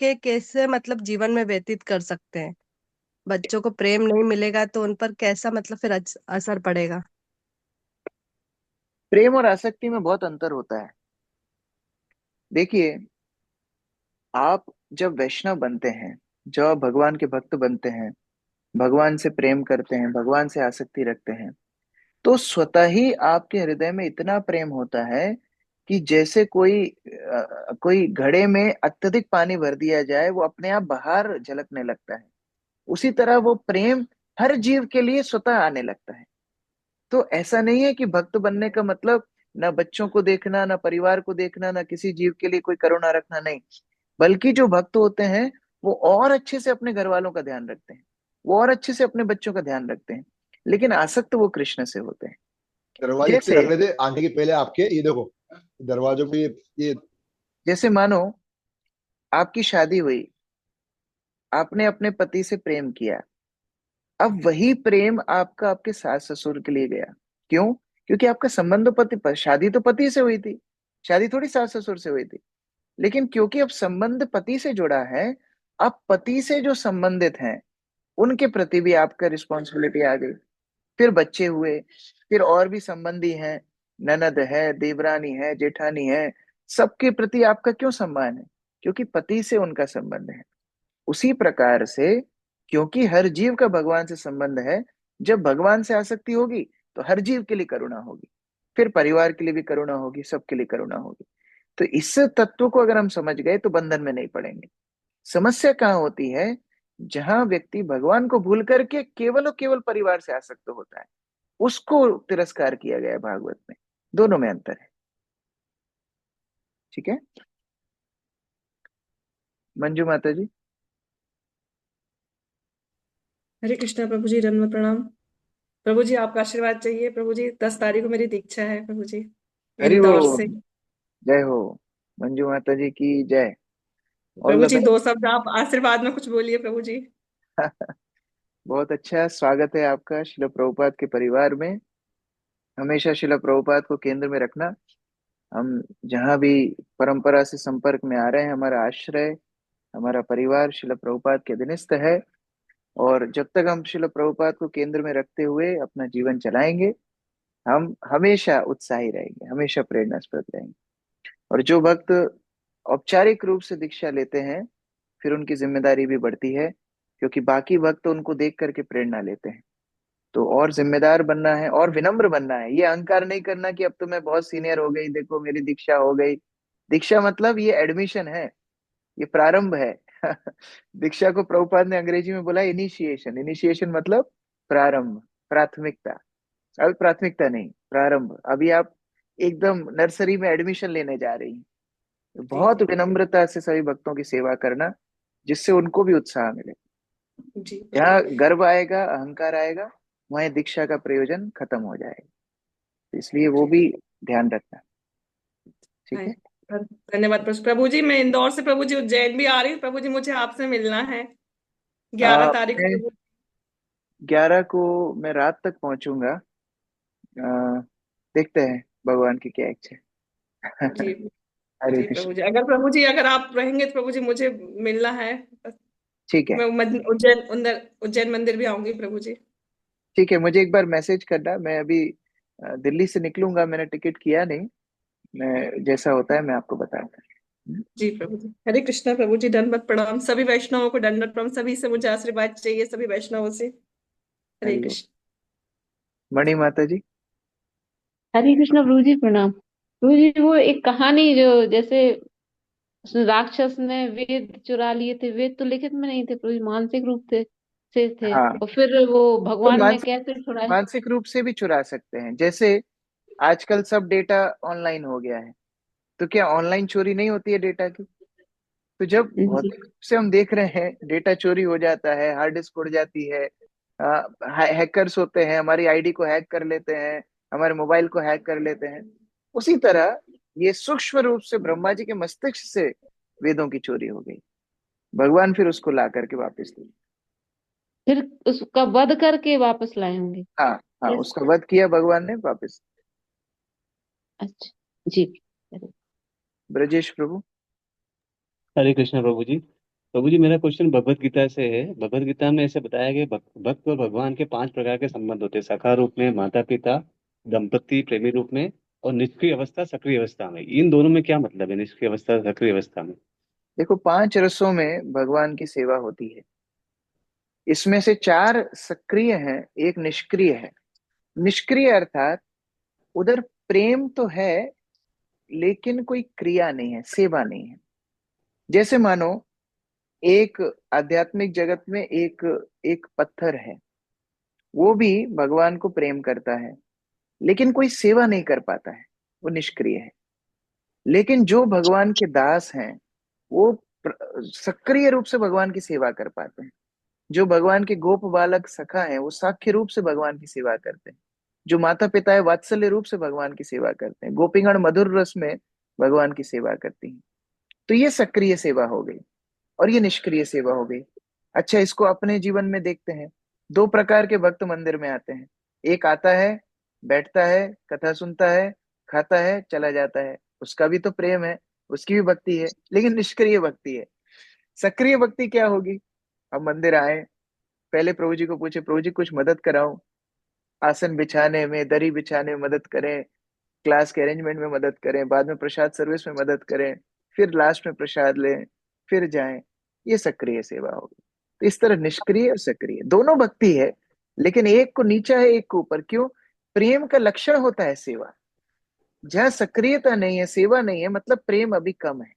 के कैसे मतलब जीवन में व्यतीत कर सकते हैं? बच्चों को प्रेम नहीं मिलेगा तो उन पर कैसा मतलब फिर असर पड़ेगा? प्रेम और आसक्ति में बहुत अंतर होता है। देखिए, आप जब वैष्णव बनते हैं, जब आप भगवान के भक्त बनते हैं, भगवान से प्रेम करते हैं, भगवान से आसक्ति रखते हैं, तो स्वतः ही आपके हृदय में इतना प्रेम होता है कि जैसे कोई घड़े में अत्यधिक पानी भर दिया जाए, वो अपने आप बाहर झलकने लगता है। उसी तरह वो प्रेम हर जीव के लिए स्वतः आने लगता है। तो ऐसा नहीं है कि भक्त बनने का मतलब ना बच्चों को देखना, ना परिवार को देखना, ना किसी जीव के लिए कोई करुणा रखना, नहीं। बल्कि जो भक्त होते हैं वो और अच्छे से अपने घर वालों का ध्यान रखते हैं, वो और अच्छे से अपने बच्चों का ध्यान रखते हैं, लेकिन आसक्त वो कृष्ण से होते हैं। दरवाजे पे जैसे रख रहे थे आंटी के पहले आपके, ये देखो दरवाजों पे ये जैसे मानो आपकी शादी हुई, आपने अपने पति से प्रेम किया, अब वही प्रेम आपका आपके सास ससुर के लिए गया। क्यों? क्योंकि आपका संबंध तो पति पर, शादी तो पति से हुई थी, शादी थोड़ी सास ससुर से हुई थी। लेकिन क्योंकि अब संबंध पति से जुड़ा है, अब पति से जो संबंधित हैं उनके प्रति भी आपका रिस्पॉन्सिबिलिटी आ गई। फिर बच्चे हुए, फिर और भी संबंधी हैं, ननद है, देवरानी है, जेठानी है, सबके प्रति आपका क्यों सम्मान है? क्योंकि पति से उनका संबंध है। उसी प्रकार से, क्योंकि हर जीव का भगवान से संबंध है, जब भगवान से आसक्ति होगी तो हर जीव के लिए करुणा होगी, फिर परिवार के लिए भी करुणा होगी, सबके लिए करुणा होगी। तो इस तत्व को अगर हम समझ गए तो बंधन में नहीं पड़ेंगे। समस्या कहाँ होती है? जहां व्यक्ति भगवान को भूल करके केवल और केवल परिवार से आसक्त होता है, उसको तिरस्कार किया गया है भागवत में। दोनों में अंतर है। ठीक है मंजू माता जी। हरे कृष्णा प्रभु जी, दंडवत प्रणाम। प्रभु जी, आपका आशीर्वाद चाहिए प्रभु जी। 10 तारीख को मेरी दीक्षा है प्रभु जी, हरि इंदौर वो से। जय हो। मंजू माता जी की जय। ऑल प्रभु द जी बेस्ट। 2 शब्द आप आशीर्वाद में कुछ बोलिए प्रभु जी। बहुत अच्छा स्वागत है आपका शिला प्रभुपाद के परिवार में। हमेशा शिला प्रभुपाद को केंद्र में रखना। हम जहाँ भी परंपरा से संपर्क में आ रहे हैं, हमारा आश्रय, हमारा परिवार शिला प्रभुपाद के अधीनस्थ है। और जब तक हम शिला प्रभुपाद को केंद्र में रखते हुए अपना जीवन चलाएंगे, हम हमेशा उत्साही रहेंगे, हमेशा प्रेरणास्पद रहेंगे। और जो भक्त औपचारिक रूप से दीक्षा लेते हैं, फिर उनकी जिम्मेदारी भी बढ़ती है, क्योंकि बाकी भक्त उनको देख करके प्रेरणा लेते हैं। तो और जिम्मेदार बनना है और विनम्र बनना है। ये अहंकार नहीं करना कि अब तो मैं बहुत सीनियर हो गई, देखो मेरी दीक्षा हो गई। दीक्षा मतलब ये एडमिशन है, ये प्रारंभ है। दीक्षा को प्रभुपाद ने अंग्रेजी में बोला इनिशिएशन। इनिशिएशन मतलब प्रारंभ, प्राथमिकता। अभी प्राथमिकता नहीं, प्रारंभ। अभी आप एकदम नर्सरी में एडमिशन लेने जा रही हैं। बहुत विनम्रता से सभी भक्तों की सेवा करना, जिससे उनको भी उत्साह मिले। जी जहाँ गर्व आएगा, अहंकार आएगा, वहीं दीक्षा का प्रयोजन खत्म हो जाएगा। इसलिए वो भी ध्यान रखना। ठीक है। धन्यवाद प्रभु जी। मैं इंदौर से प्रभु जी उज्जैन भी आ रही हूँ प्रभु जी, मुझे आपसे मिलना है 11 तारीख मैं को। 11 को मैं रात तक पहुंचूंगा। देखते हैं भगवान की क्या इच्छा है। जी हरे जी कृष्ण। प्रभु जी अगर आप रहेंगे तो प्रभु जी मुझे मिलना है। ठीक है, मैं उज्जैन मंदिर भी आऊंगी प्रभु जी। ठीक है। मुझे एक बार मैसेज करना। मैं अभी दिल्ली से निकलूंगा, मैंने टिकट किया नहीं। मैं जैसा होता है मैं आपको बताऊंगा। जी प्रभु जी। हरे कृष्णा प्रभु जी, दंडवत प्रणाम। सभी वैष्णवों को दंडवत प्रणाम। सभी से मुझे आशीर्वाद चाहिए, सभी वैष्णवों से। हरे हरि ओम। कृष्ण। मणि माता जी। हरे कृष्ण प्रभु जी, प्रणाम। प्रभु जी वो एक कहानी जो जैसे उसने राक्षस ने वेद चुरा लिए थे, वेद तो लिखित में नहीं थे प्रभु जी, मानसिक रूप से थे, हाँ, और फिर वो तो भगवान ने कैसे छुड़ाए। मानसिक रूप से भी चुरा सकते हैं। जैसे आजकल सब डेटा ऑनलाइन हो गया है, तो क्या ऑनलाइन चोरी नहीं होती है डेटा की? तो जब जी भौतिक रूप से हम देख रहे हैं डेटा चोरी हो जाता है, हार्ड डिस्क उड़ जाती है, हैकर्स होते हैं, हमारी आईडी को हैक कर लेते हैं, हमारे मोबाइल को हैक कर लेते हैं, उसी तरह ये सूक्ष्म रूप से ब्रह्मा जी के मस्तिष्क से वेदों की चोरी हो गई। भगवान फिर उसको ला करके वापस दिए। फिर उसका वध करके वापस लाए होंगे। हाँ, हाँ, Yes. उसका वध किया भगवान ने वापस। अच्छा जी। ब्रजेश प्रभु। हरे कृष्ण प्रभु जी। प्रभु जी, मेरा क्वेश्चन भगवत गीता से है। भगवत गीता में ऐसे बताया गया भक्त और भगवान के 5 प्रकार के संबंध होते हैं: सखा रूप में, माता पिता, दंपति, प्रेमी रूप में, और निष्क्रिय अवस्था, सक्रिय अवस्था में। इन दोनों में क्या मतलब है, निष्क्रिय अवस्था, सक्रिय अवस्था में? देखो, 5 रसों में भगवान की सेवा होती है। इसमें से 4 सक्रिय हैं, एक निष्क्रिय है। निष्क्रिय अर्थात उधर प्रेम तो है, लेकिन कोई क्रिया नहीं है, सेवा नहीं है। जैसे मानो एक आध्यात्मिक जगत में एक एक पत्थर है, वो भी भगवान को प्रेम करता है, लेकिन कोई सेवा नहीं कर पाता है, वो निष्क्रिय है। लेकिन जो भगवान के दास हैं, वो सक्रिय रूप से भगवान की सेवा कर पाते हैं। जो भगवान के गोप बालक सखा हैं, वो साख्य रूप से भगवान की सेवा करते हैं। जो माता पिता है, वात्सल्य रूप से भगवान की सेवा करते हैं। गोपीगण मधुर रस में भगवान की सेवा करती हैं। तो ये सक्रिय सेवा हो गई, और ये निष्क्रिय सेवा हो गई। अच्छा, इसको अपने जीवन में देखते हैं। 2 प्रकार के भक्त मंदिर में आते हैं। एक आता है, बैठता है, कथा सुनता है, खाता है, चला जाता है। उसका भी तो प्रेम है, उसकी भी भक्ति है, लेकिन निष्क्रिय भक्ति है। सक्रिय भक्ति क्या होगी? हम मंदिर आए, पहले प्रभु जी को पूछे, प्रभु जी कुछ मदद कराओ, आसन बिछाने में, दरी बिछाने में मदद करें, क्लास के अरेंजमेंट में मदद करें, बाद में प्रसाद सर्विस में मदद करें, फिर लास्ट में प्रसाद लें, फिर जाएं। ये सक्रिय सेवा होगी। तो इस तरह निष्क्रिय और सक्रिय दोनों भक्ति है, लेकिन एक को नीचा है, एक को ऊपर। क्यों? प्रेम का लक्षण होता है सेवा। जहाँ सक्रियता नहीं है, सेवा नहीं है, मतलब प्रेम अभी कम है।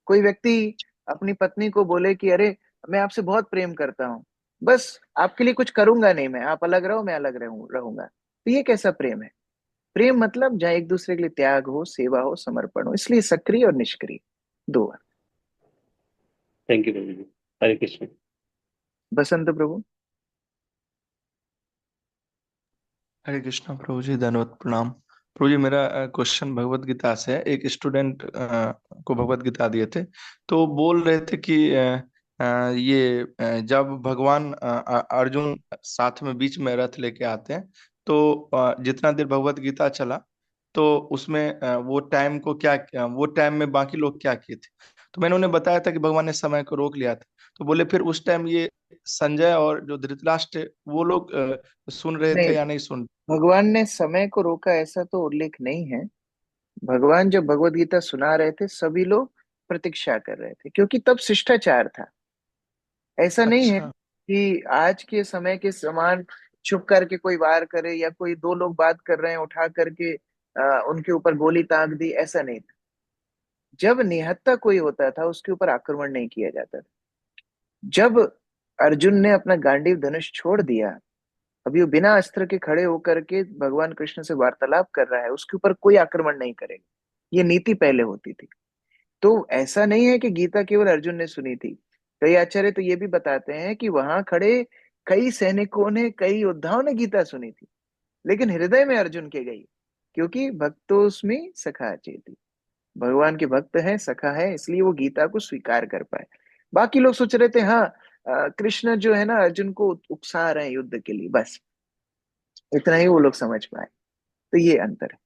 कोई व्यक्ति अपनी पत्नी को बोले कि अरे मैं आपसे बहुत प्रेम करता हूँ, बस आपके लिए कुछ करूंगा नहीं मैं, आप अलग रहो, मैं अलग रहूंगा। तो ये कैसा प्रेम है? प्रेम मतलब जहाँ एक दूसरे के लिए त्याग हो, सेवा हो, समर्पण हो। इसलिए सक्रिय और निष्क्रिय 2 है। थैंक यू प्रभु जी। हरे कृष्ण। बसंत प्रभु। हरे कृष्णा प्रभु जी, धन्यवाद प्रणाम। प्रभु जी मेरा क्वेश्चन भगवत गीता से है। एक स्टूडेंट को भगवत गीता दिए थे, तो बोल रहे थे कि जब भगवान अर्जुन साथ में बीच में रथ लेके आते हैं, तो जितना देर भगवत गीता चला, तो उसमें वो टाइम में बाकी लोग क्या किए थे। तो मैंने उन्हें बताया था कि भगवान ने समय को रोक लिया था। तो बोले फिर उस टाइम ये संजय और जो धृतराष्ट्र वो लोग सुन रहे नहीं, थे या नहीं सुन। भगवान ने समय को रोका ऐसा तो उल्लेख नहीं है। भगवान जब भगवत गीता सुना रहे थे सभी लोग प्रतीक्षा कर रहे थे, क्योंकि तब शिष्टाचार था। ऐसा नहीं है अच्छा। कि आज के समय के समान छुप करके कोई वार करे, या कोई दो लोग बात कर रहे हैं उठा करके उनके ऊपर गोली ताक दी, ऐसा नहीं था। जब निहत्था कोई होता था उसके ऊपर आक्रमण नहीं किया जाता था। जब अर्जुन ने अपना गांडीव धनुष छोड़ दिया, अभी वो बिना अस्त्र के खड़े होकर के भगवान कृष्ण से वार्तालाप कर रहा है, उसके ऊपर कोई आक्रमण नहीं करेगा, ये नीति पहले होती थी। तो ऐसा नहीं है कि गीता केवल अर्जुन ने सुनी थी। कई आचार्य तो ये भी बताते हैं कि वहां खड़े कई सैनिकों ने, कई योद्धाओं ने गीता सुनी थी, लेकिन हृदय में अर्जुन के गई, क्योंकि भक्तोस्मि सखा चेती, भगवान के भक्त हैं, सखा है, इसलिए वो गीता को स्वीकार कर पाए। बाकी लोग सोच रहे थे हाँ, कृष्ण जो है ना अर्जुन को उकसा रहे हैं युद्ध के लिए, बस इतना ही वो लोग समझ पाए। तो ये अंतर है।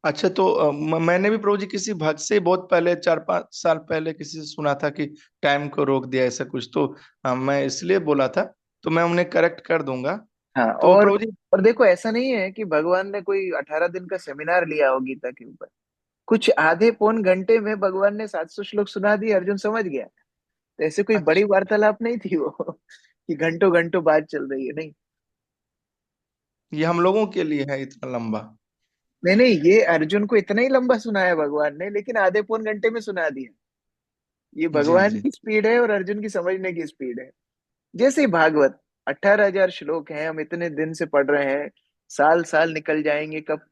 अच्छा, तो मैंने भी प्रभु जी किसी भक्त से बहुत पहले 4-5 साल पहले किसी से सुना था कि टाइम को रोक दिया ऐसा कुछ, तो मैं इसलिए बोला था, तो मैं उन्हें करेक्ट कर दूंगा। हाँ, तो प्रभु जी। और देखो ऐसा नहीं है कि भगवान ने कोई 18 दिन का सेमिनार लिया हो गीता के ऊपर। कुछ आधे पौन घंटे में भगवान ने 700 श्लोक सुना दिए, अर्जुन समझ गया। तो ऐसे कोई बड़ी अच्छा, वार्तालाप नहीं थी वो कि घंटों घंटों बात चल रही है, नहीं। ये हम लोगों के लिए है इतना लंबा। नहीं नहीं, ये अर्जुन को इतना ही लंबा सुनाया भगवान ने, लेकिन आधे पौन घंटे में सुना दिया। ये जी भगवान जी। की स्पीड है और अर्जुन की समझने की स्पीड है। जैसे ही भागवत 18,000 श्लोक हैं, हम इतने दिन से पढ़ रहे हैं, साल साल निकल जाएंगे, कब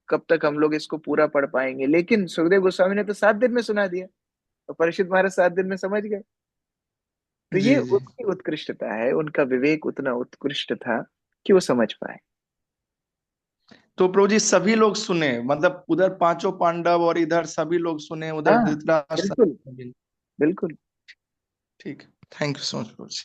कब तक हम लोग इसको पूरा पढ़ पाएंगे। लेकिन सुखदेव गोस्वामी ने तो 7 दिन में सुना दिया, तो परीक्षित महाराज 7 दिन में समझ गए। तो ये जी जी। उनकी उत्कृष्टता है, उनका विवेक उतना उत्कृष्ट था कि वो समझ पाए। तो प्रभु जी सभी लोग सुने, मतलब उधर पांचों पांडव और इधर सभी लोग सुने, उधर हाँ, धृतराष्ट्र बिल्कुल सभी। बिल्कुल। ठीक है, थैंक यू सो मच प्रभु जी।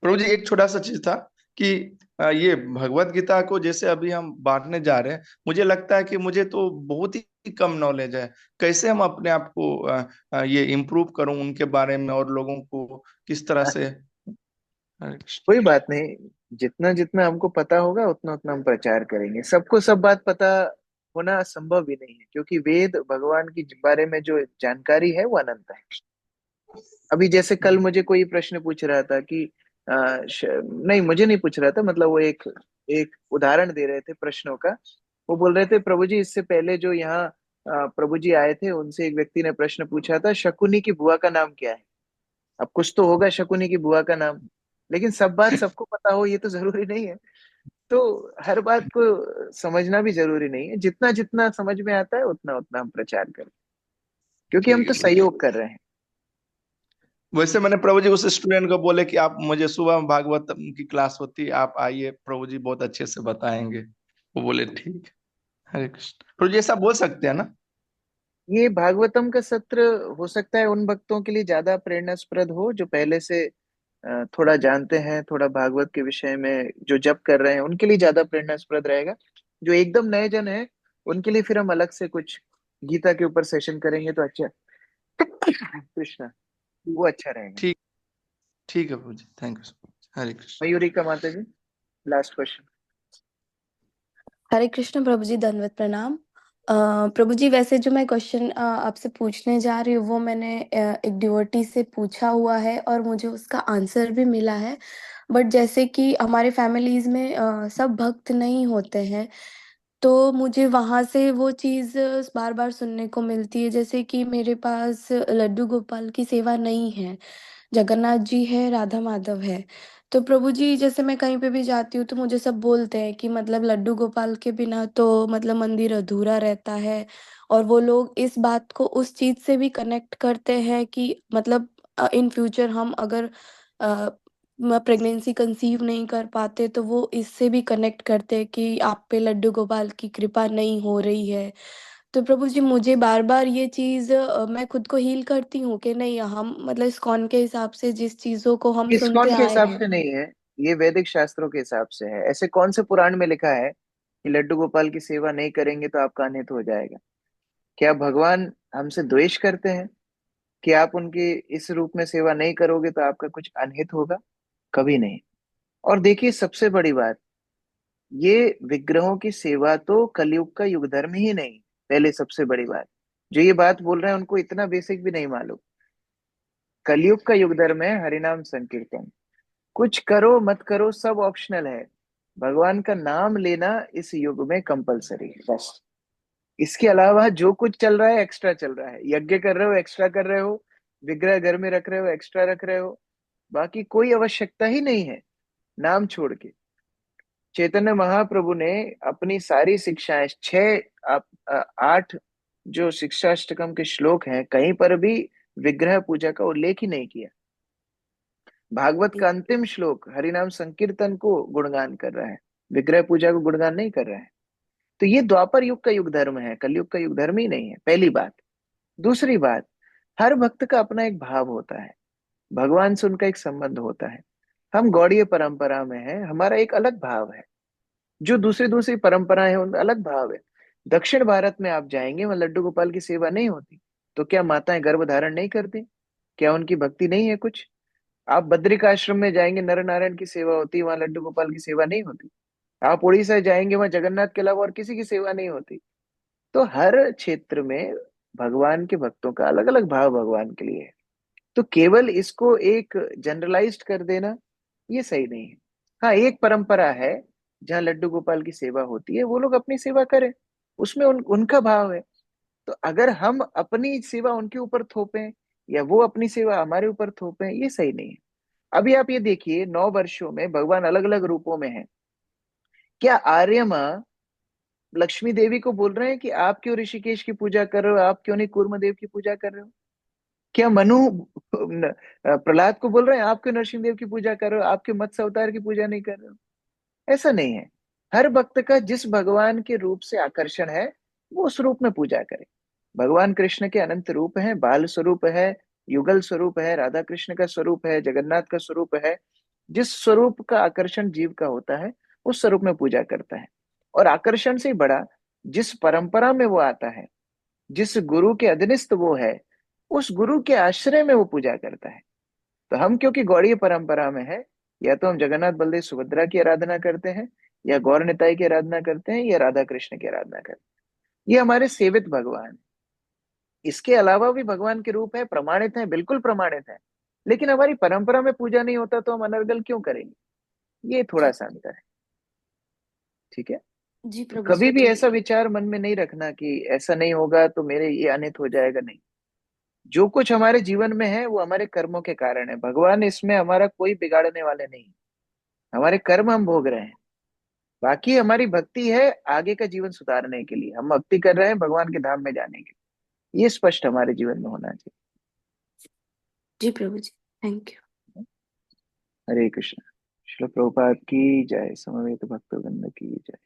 प्रभु जी एक छोटा सा चीज था कि ये भगवत गीता को जैसे अभी हम बांटने जा रहे हैं, मुझे लगता है कि मुझे तो बहुत ही कम नॉलेज है। कैसे हम अपने आप को ये इम्प्रूव करूं उनके बारे में, और लोगों को किस तरह से। हरे कृष्ण। कोई बात नहीं, जितना जितना हमको पता होगा उतना उतना हम प्रचार करेंगे। सबको सब बात पता होना संभव भी नहीं है, क्योंकि वेद भगवान की बारे में जो जानकारी है वो अनंत है। अभी जैसे कल मुझे कोई प्रश्न पूछ रहा था कि नहीं, मुझे नहीं पूछ रहा था, मतलब वो एक एक उदाहरण दे रहे थे प्रश्नों का। वो बोल रहे थे, प्रभु जी इससे पहले जो यहाँ प्रभु जी आए थे, उनसे एक व्यक्ति ने प्रश्न पूछा था, शकुनी की बुआ का नाम क्या है। अब कुछ तो होगा शकुनी की बुआ का नाम, लेकिन सब बात सबको पता हो ये तो जरूरी नहीं है। तो हर बात को समझना भी जरूरी नहीं है, जितना जितना समझ में आता है उतना उतना हम प्रचार करें, क्योंकि हम ठीक तो है प्रभु। सहयोग कर रहे हैं। वैसे मैंने प्रभु जी उस स्टूडेंट को बोले कि आप मुझे सुबह भागवत की क्लास होती है, आप आइए, प्रभु जी बहुत अच्छे से बताएंगे। वो बोले ठीक है। हरे कृष्ण। प्रभु जी ऐसा बोल सकते हैं ना। ये भागवतम का सत्र हो सकता है उन भक्तों के लिए ज्यादा प्रेरणास्पद हो जो पहले से थोड़ा जानते हैं, थोड़ा भागवत के विषय में जो जप कर रहे हैं, उनके लिए ज्यादा प्रेरणास्पद रहेगा। जो एकदम नए जन है उनके लिए फिर हम अलग से कुछ गीता के ऊपर सेशन करेंगे तो अच्छा। कृष्णा, वो अच्छा रहेगा। ठीक। ठीक है प्रभु जी, थैंक यू सो मच। हरे कृष्ण। मयूरी का माता जी, लास्ट क्वेश्चन। हरे कृष्ण प्रभु जी, दंडवत प्रणाम। प्रभु जी, वैसे जो मैं क्वेश्चन आपसे पूछने जा रही हूँ वो मैंने एक डिवोटी से पूछा हुआ है और मुझे उसका आंसर भी मिला है। बट जैसे कि हमारे फैमिलीज में सब भक्त नहीं होते हैं, तो मुझे वहाँ से वो चीज़ बार बार सुनने को मिलती है, जैसे कि मेरे पास लड्डू गोपाल की सेवा नहीं है, जगन्नाथ जी है, राधा माधव है। तो प्रभु जी, जैसे मैं कहीं पे भी जाती हूँ तो मुझे सब बोलते हैं कि मतलब लड्डू गोपाल के बिना तो मतलब मंदिर अधूरा रहता है। और वो लोग इस बात को उस चीज़ से भी कनेक्ट करते हैं कि मतलब इन फ्यूचर हम अगर प्रेगनेंसी कंसीव नहीं कर पाते, तो वो इससे भी कनेक्ट करते हैं कि आप पे लड्डू गोपाल की कृपा नहीं हो रही है। तो प्रभु जी मुझे बार-बार ये चीज़ मैं खुद को हील करती हूँ कि नहीं, हम मतलब इस्कॉन के हिसाब से जिस चीज़ों को हम सुनते इस्कॉन के आए हिसाब हैं। से नहीं है, ये वैदिक शास्त्रों के हिसाब से है। ऐसे कौन से पुराण में लिखा है कि लड्डू गोपाल की सेवा नहीं करेंगे तो आपका अनित हो जाएगा? क्या भगवान हमसे द्वेष करते हैं कि आप उनकी इस रूप में सेवा नहीं करोगे तो आपका कुछ अनहित होगा? कभी नहीं। और देखिए सबसे बड़ी बात, ये विग्रहों की सेवा तो कलयुग का युग धर्म ही नहीं। पहले सबसे बड़ी बात, जो ये बात बोल रहे हैं उनको इतना बेसिक भी नहीं मालूम। कलयुग का युग धर्म है हरिनाम संकीर्तन। कुछ करो मत करो सब ऑप्शनल है। भगवान का नाम लेना इस युग में कंपलसरी है, बस। इसके अलावा जो कुछ चल रहा है एक्स्ट्रा चल रहा है। यज्ञ कर रहे हो एक्स्ट्रा कर रहे हो, विग्रह घर में रख रहे हो एक्स्ट्रा रख रहे हो, बाकी कोई आवश्यकता ही नहीं है नाम छोड़ के। चैतन्य महाप्रभु ने अपनी सारी शिक्षाएं, 8 जो शिक्षाष्टकम के श्लोक हैं, कहीं पर भी विग्रह पूजा का उल्लेख ही नहीं किया। भागवत का अंतिम श्लोक हरिनाम संकीर्तन को गुणगान कर रहा है, विग्रह पूजा को गुणगान नहीं कर रहा है। तो ये द्वापर युग का युग धर्म है, कलयुग का युग धर्म ही नहीं है, पहली बात। दूसरी बात, हर भक्त का अपना एक भाव होता है, भगवान से उनका एक संबंध होता है। हम गौड़ीय परंपरा में हैं, हमारा एक अलग भाव है। जो दूसरी दूसरी परंपराएं हैं उनमें अलग भाव है। दक्षिण भारत में आप जाएंगे, वहां लड्डू गोपाल की सेवा नहीं होती। तो क्या माताएं गर्भ धारण नहीं करती? क्या उनकी भक्ति नहीं है कुछ? आप बद्रिक आश्रम में जाएंगे, नर नारायण की सेवा होती है, वहां लड्डू गोपाल की सेवा नहीं होती। आप उड़ीसा जाएंगे, वहां जगन्नाथ के अलावा और किसी की सेवा नहीं होती। तो हर क्षेत्र में भगवान के भक्तों का अलग अलग भाव भगवान के लिए है। तो केवल इसको एक जनरलाइज्ड कर देना ये सही नहीं है। हाँ, एक परंपरा है जहाँ लड्डू गोपाल की सेवा होती है, वो लोग अपनी सेवा करें, उसमें उनका भाव है। तो अगर हम अपनी सेवा उनके ऊपर थोपें या वो अपनी सेवा हमारे ऊपर थोपें, ये सही नहीं है। अभी आप ये देखिए, 9 वर्षों में भगवान अलग अलग रूपों में है। क्या आर्य माँ लक्ष्मी देवी को बोल रहे हैं कि आप क्यों ऋषिकेश की पूजा कर रहे हो, आप क्यों नहीं कूर्म देव की पूजा कर रहे हो? क्या मनु प्रहलाद को बोल रहे हैं आप क्यों नरसिंह देव की पूजा कर रहे हो, आप क्यों मत्स्य अवतार की पूजा नहीं कर रहे हो? ऐसा नहीं है। हर भक्त का जिस भगवान के रूप से आकर्षण है वो उस रूप में पूजा करे। भगवान कृष्ण के अनंत रूप हैं, बाल स्वरूप है, युगल स्वरूप है, राधा कृष्ण का स्वरूप है, जगन्नाथ का स्वरूप है। जिस स्वरूप का आकर्षण जीव का होता है उस स्वरूप में पूजा करता है। और आकर्षण से बड़ा, जिस परंपरा में वो आता है, जिस गुरु के अधीनस्थ वो है, उस गुरु के आश्रय में वो पूजा करता है। तो हम क्योंकि गौड़ीय परंपरा में है, या तो हम जगन्नाथ बलदेव सुभद्रा की आराधना करते हैं, या गौर निताई की आराधना करते हैं, या राधा कृष्ण की आराधना करते हैं। ये हमारे सेवित भगवान है। इसके अलावा भी भगवान के रूप है, प्रमाणित है, बिल्कुल प्रमाणित है। लेकिन हमारी परंपरा में पूजा नहीं होता तो हम अनर्गल क्यों करेंगे? ये थोड़ा जी। सा अंतर है। ठीक है। जी तो प्रभु कभी जी, भी तो ऐसा विचार मन में नहीं रखना कि ऐसा नहीं होगा तो मेरे ये अनित हो जाएगा, नहीं। जो कुछ हमारे जीवन में है वो हमारे कर्मों के कारण है। भगवान इसमें हमारा कोई बिगाड़ने वाले नहीं। हमारे कर्म हम भोग रहे हैं, बाकी हमारी भक्ति है आगे का जीवन सुधारने के लिए। हम भक्ति कर रहे हैं भगवान के धाम में जाने के लिए। ये स्पष्ट हमारे जीवन में होना चाहिए। जी प्रभु जी, थैंक यू। हरे कृष्ण। श्रील प्रभुपाद की जय, समवेत भक्तवृंद की जय।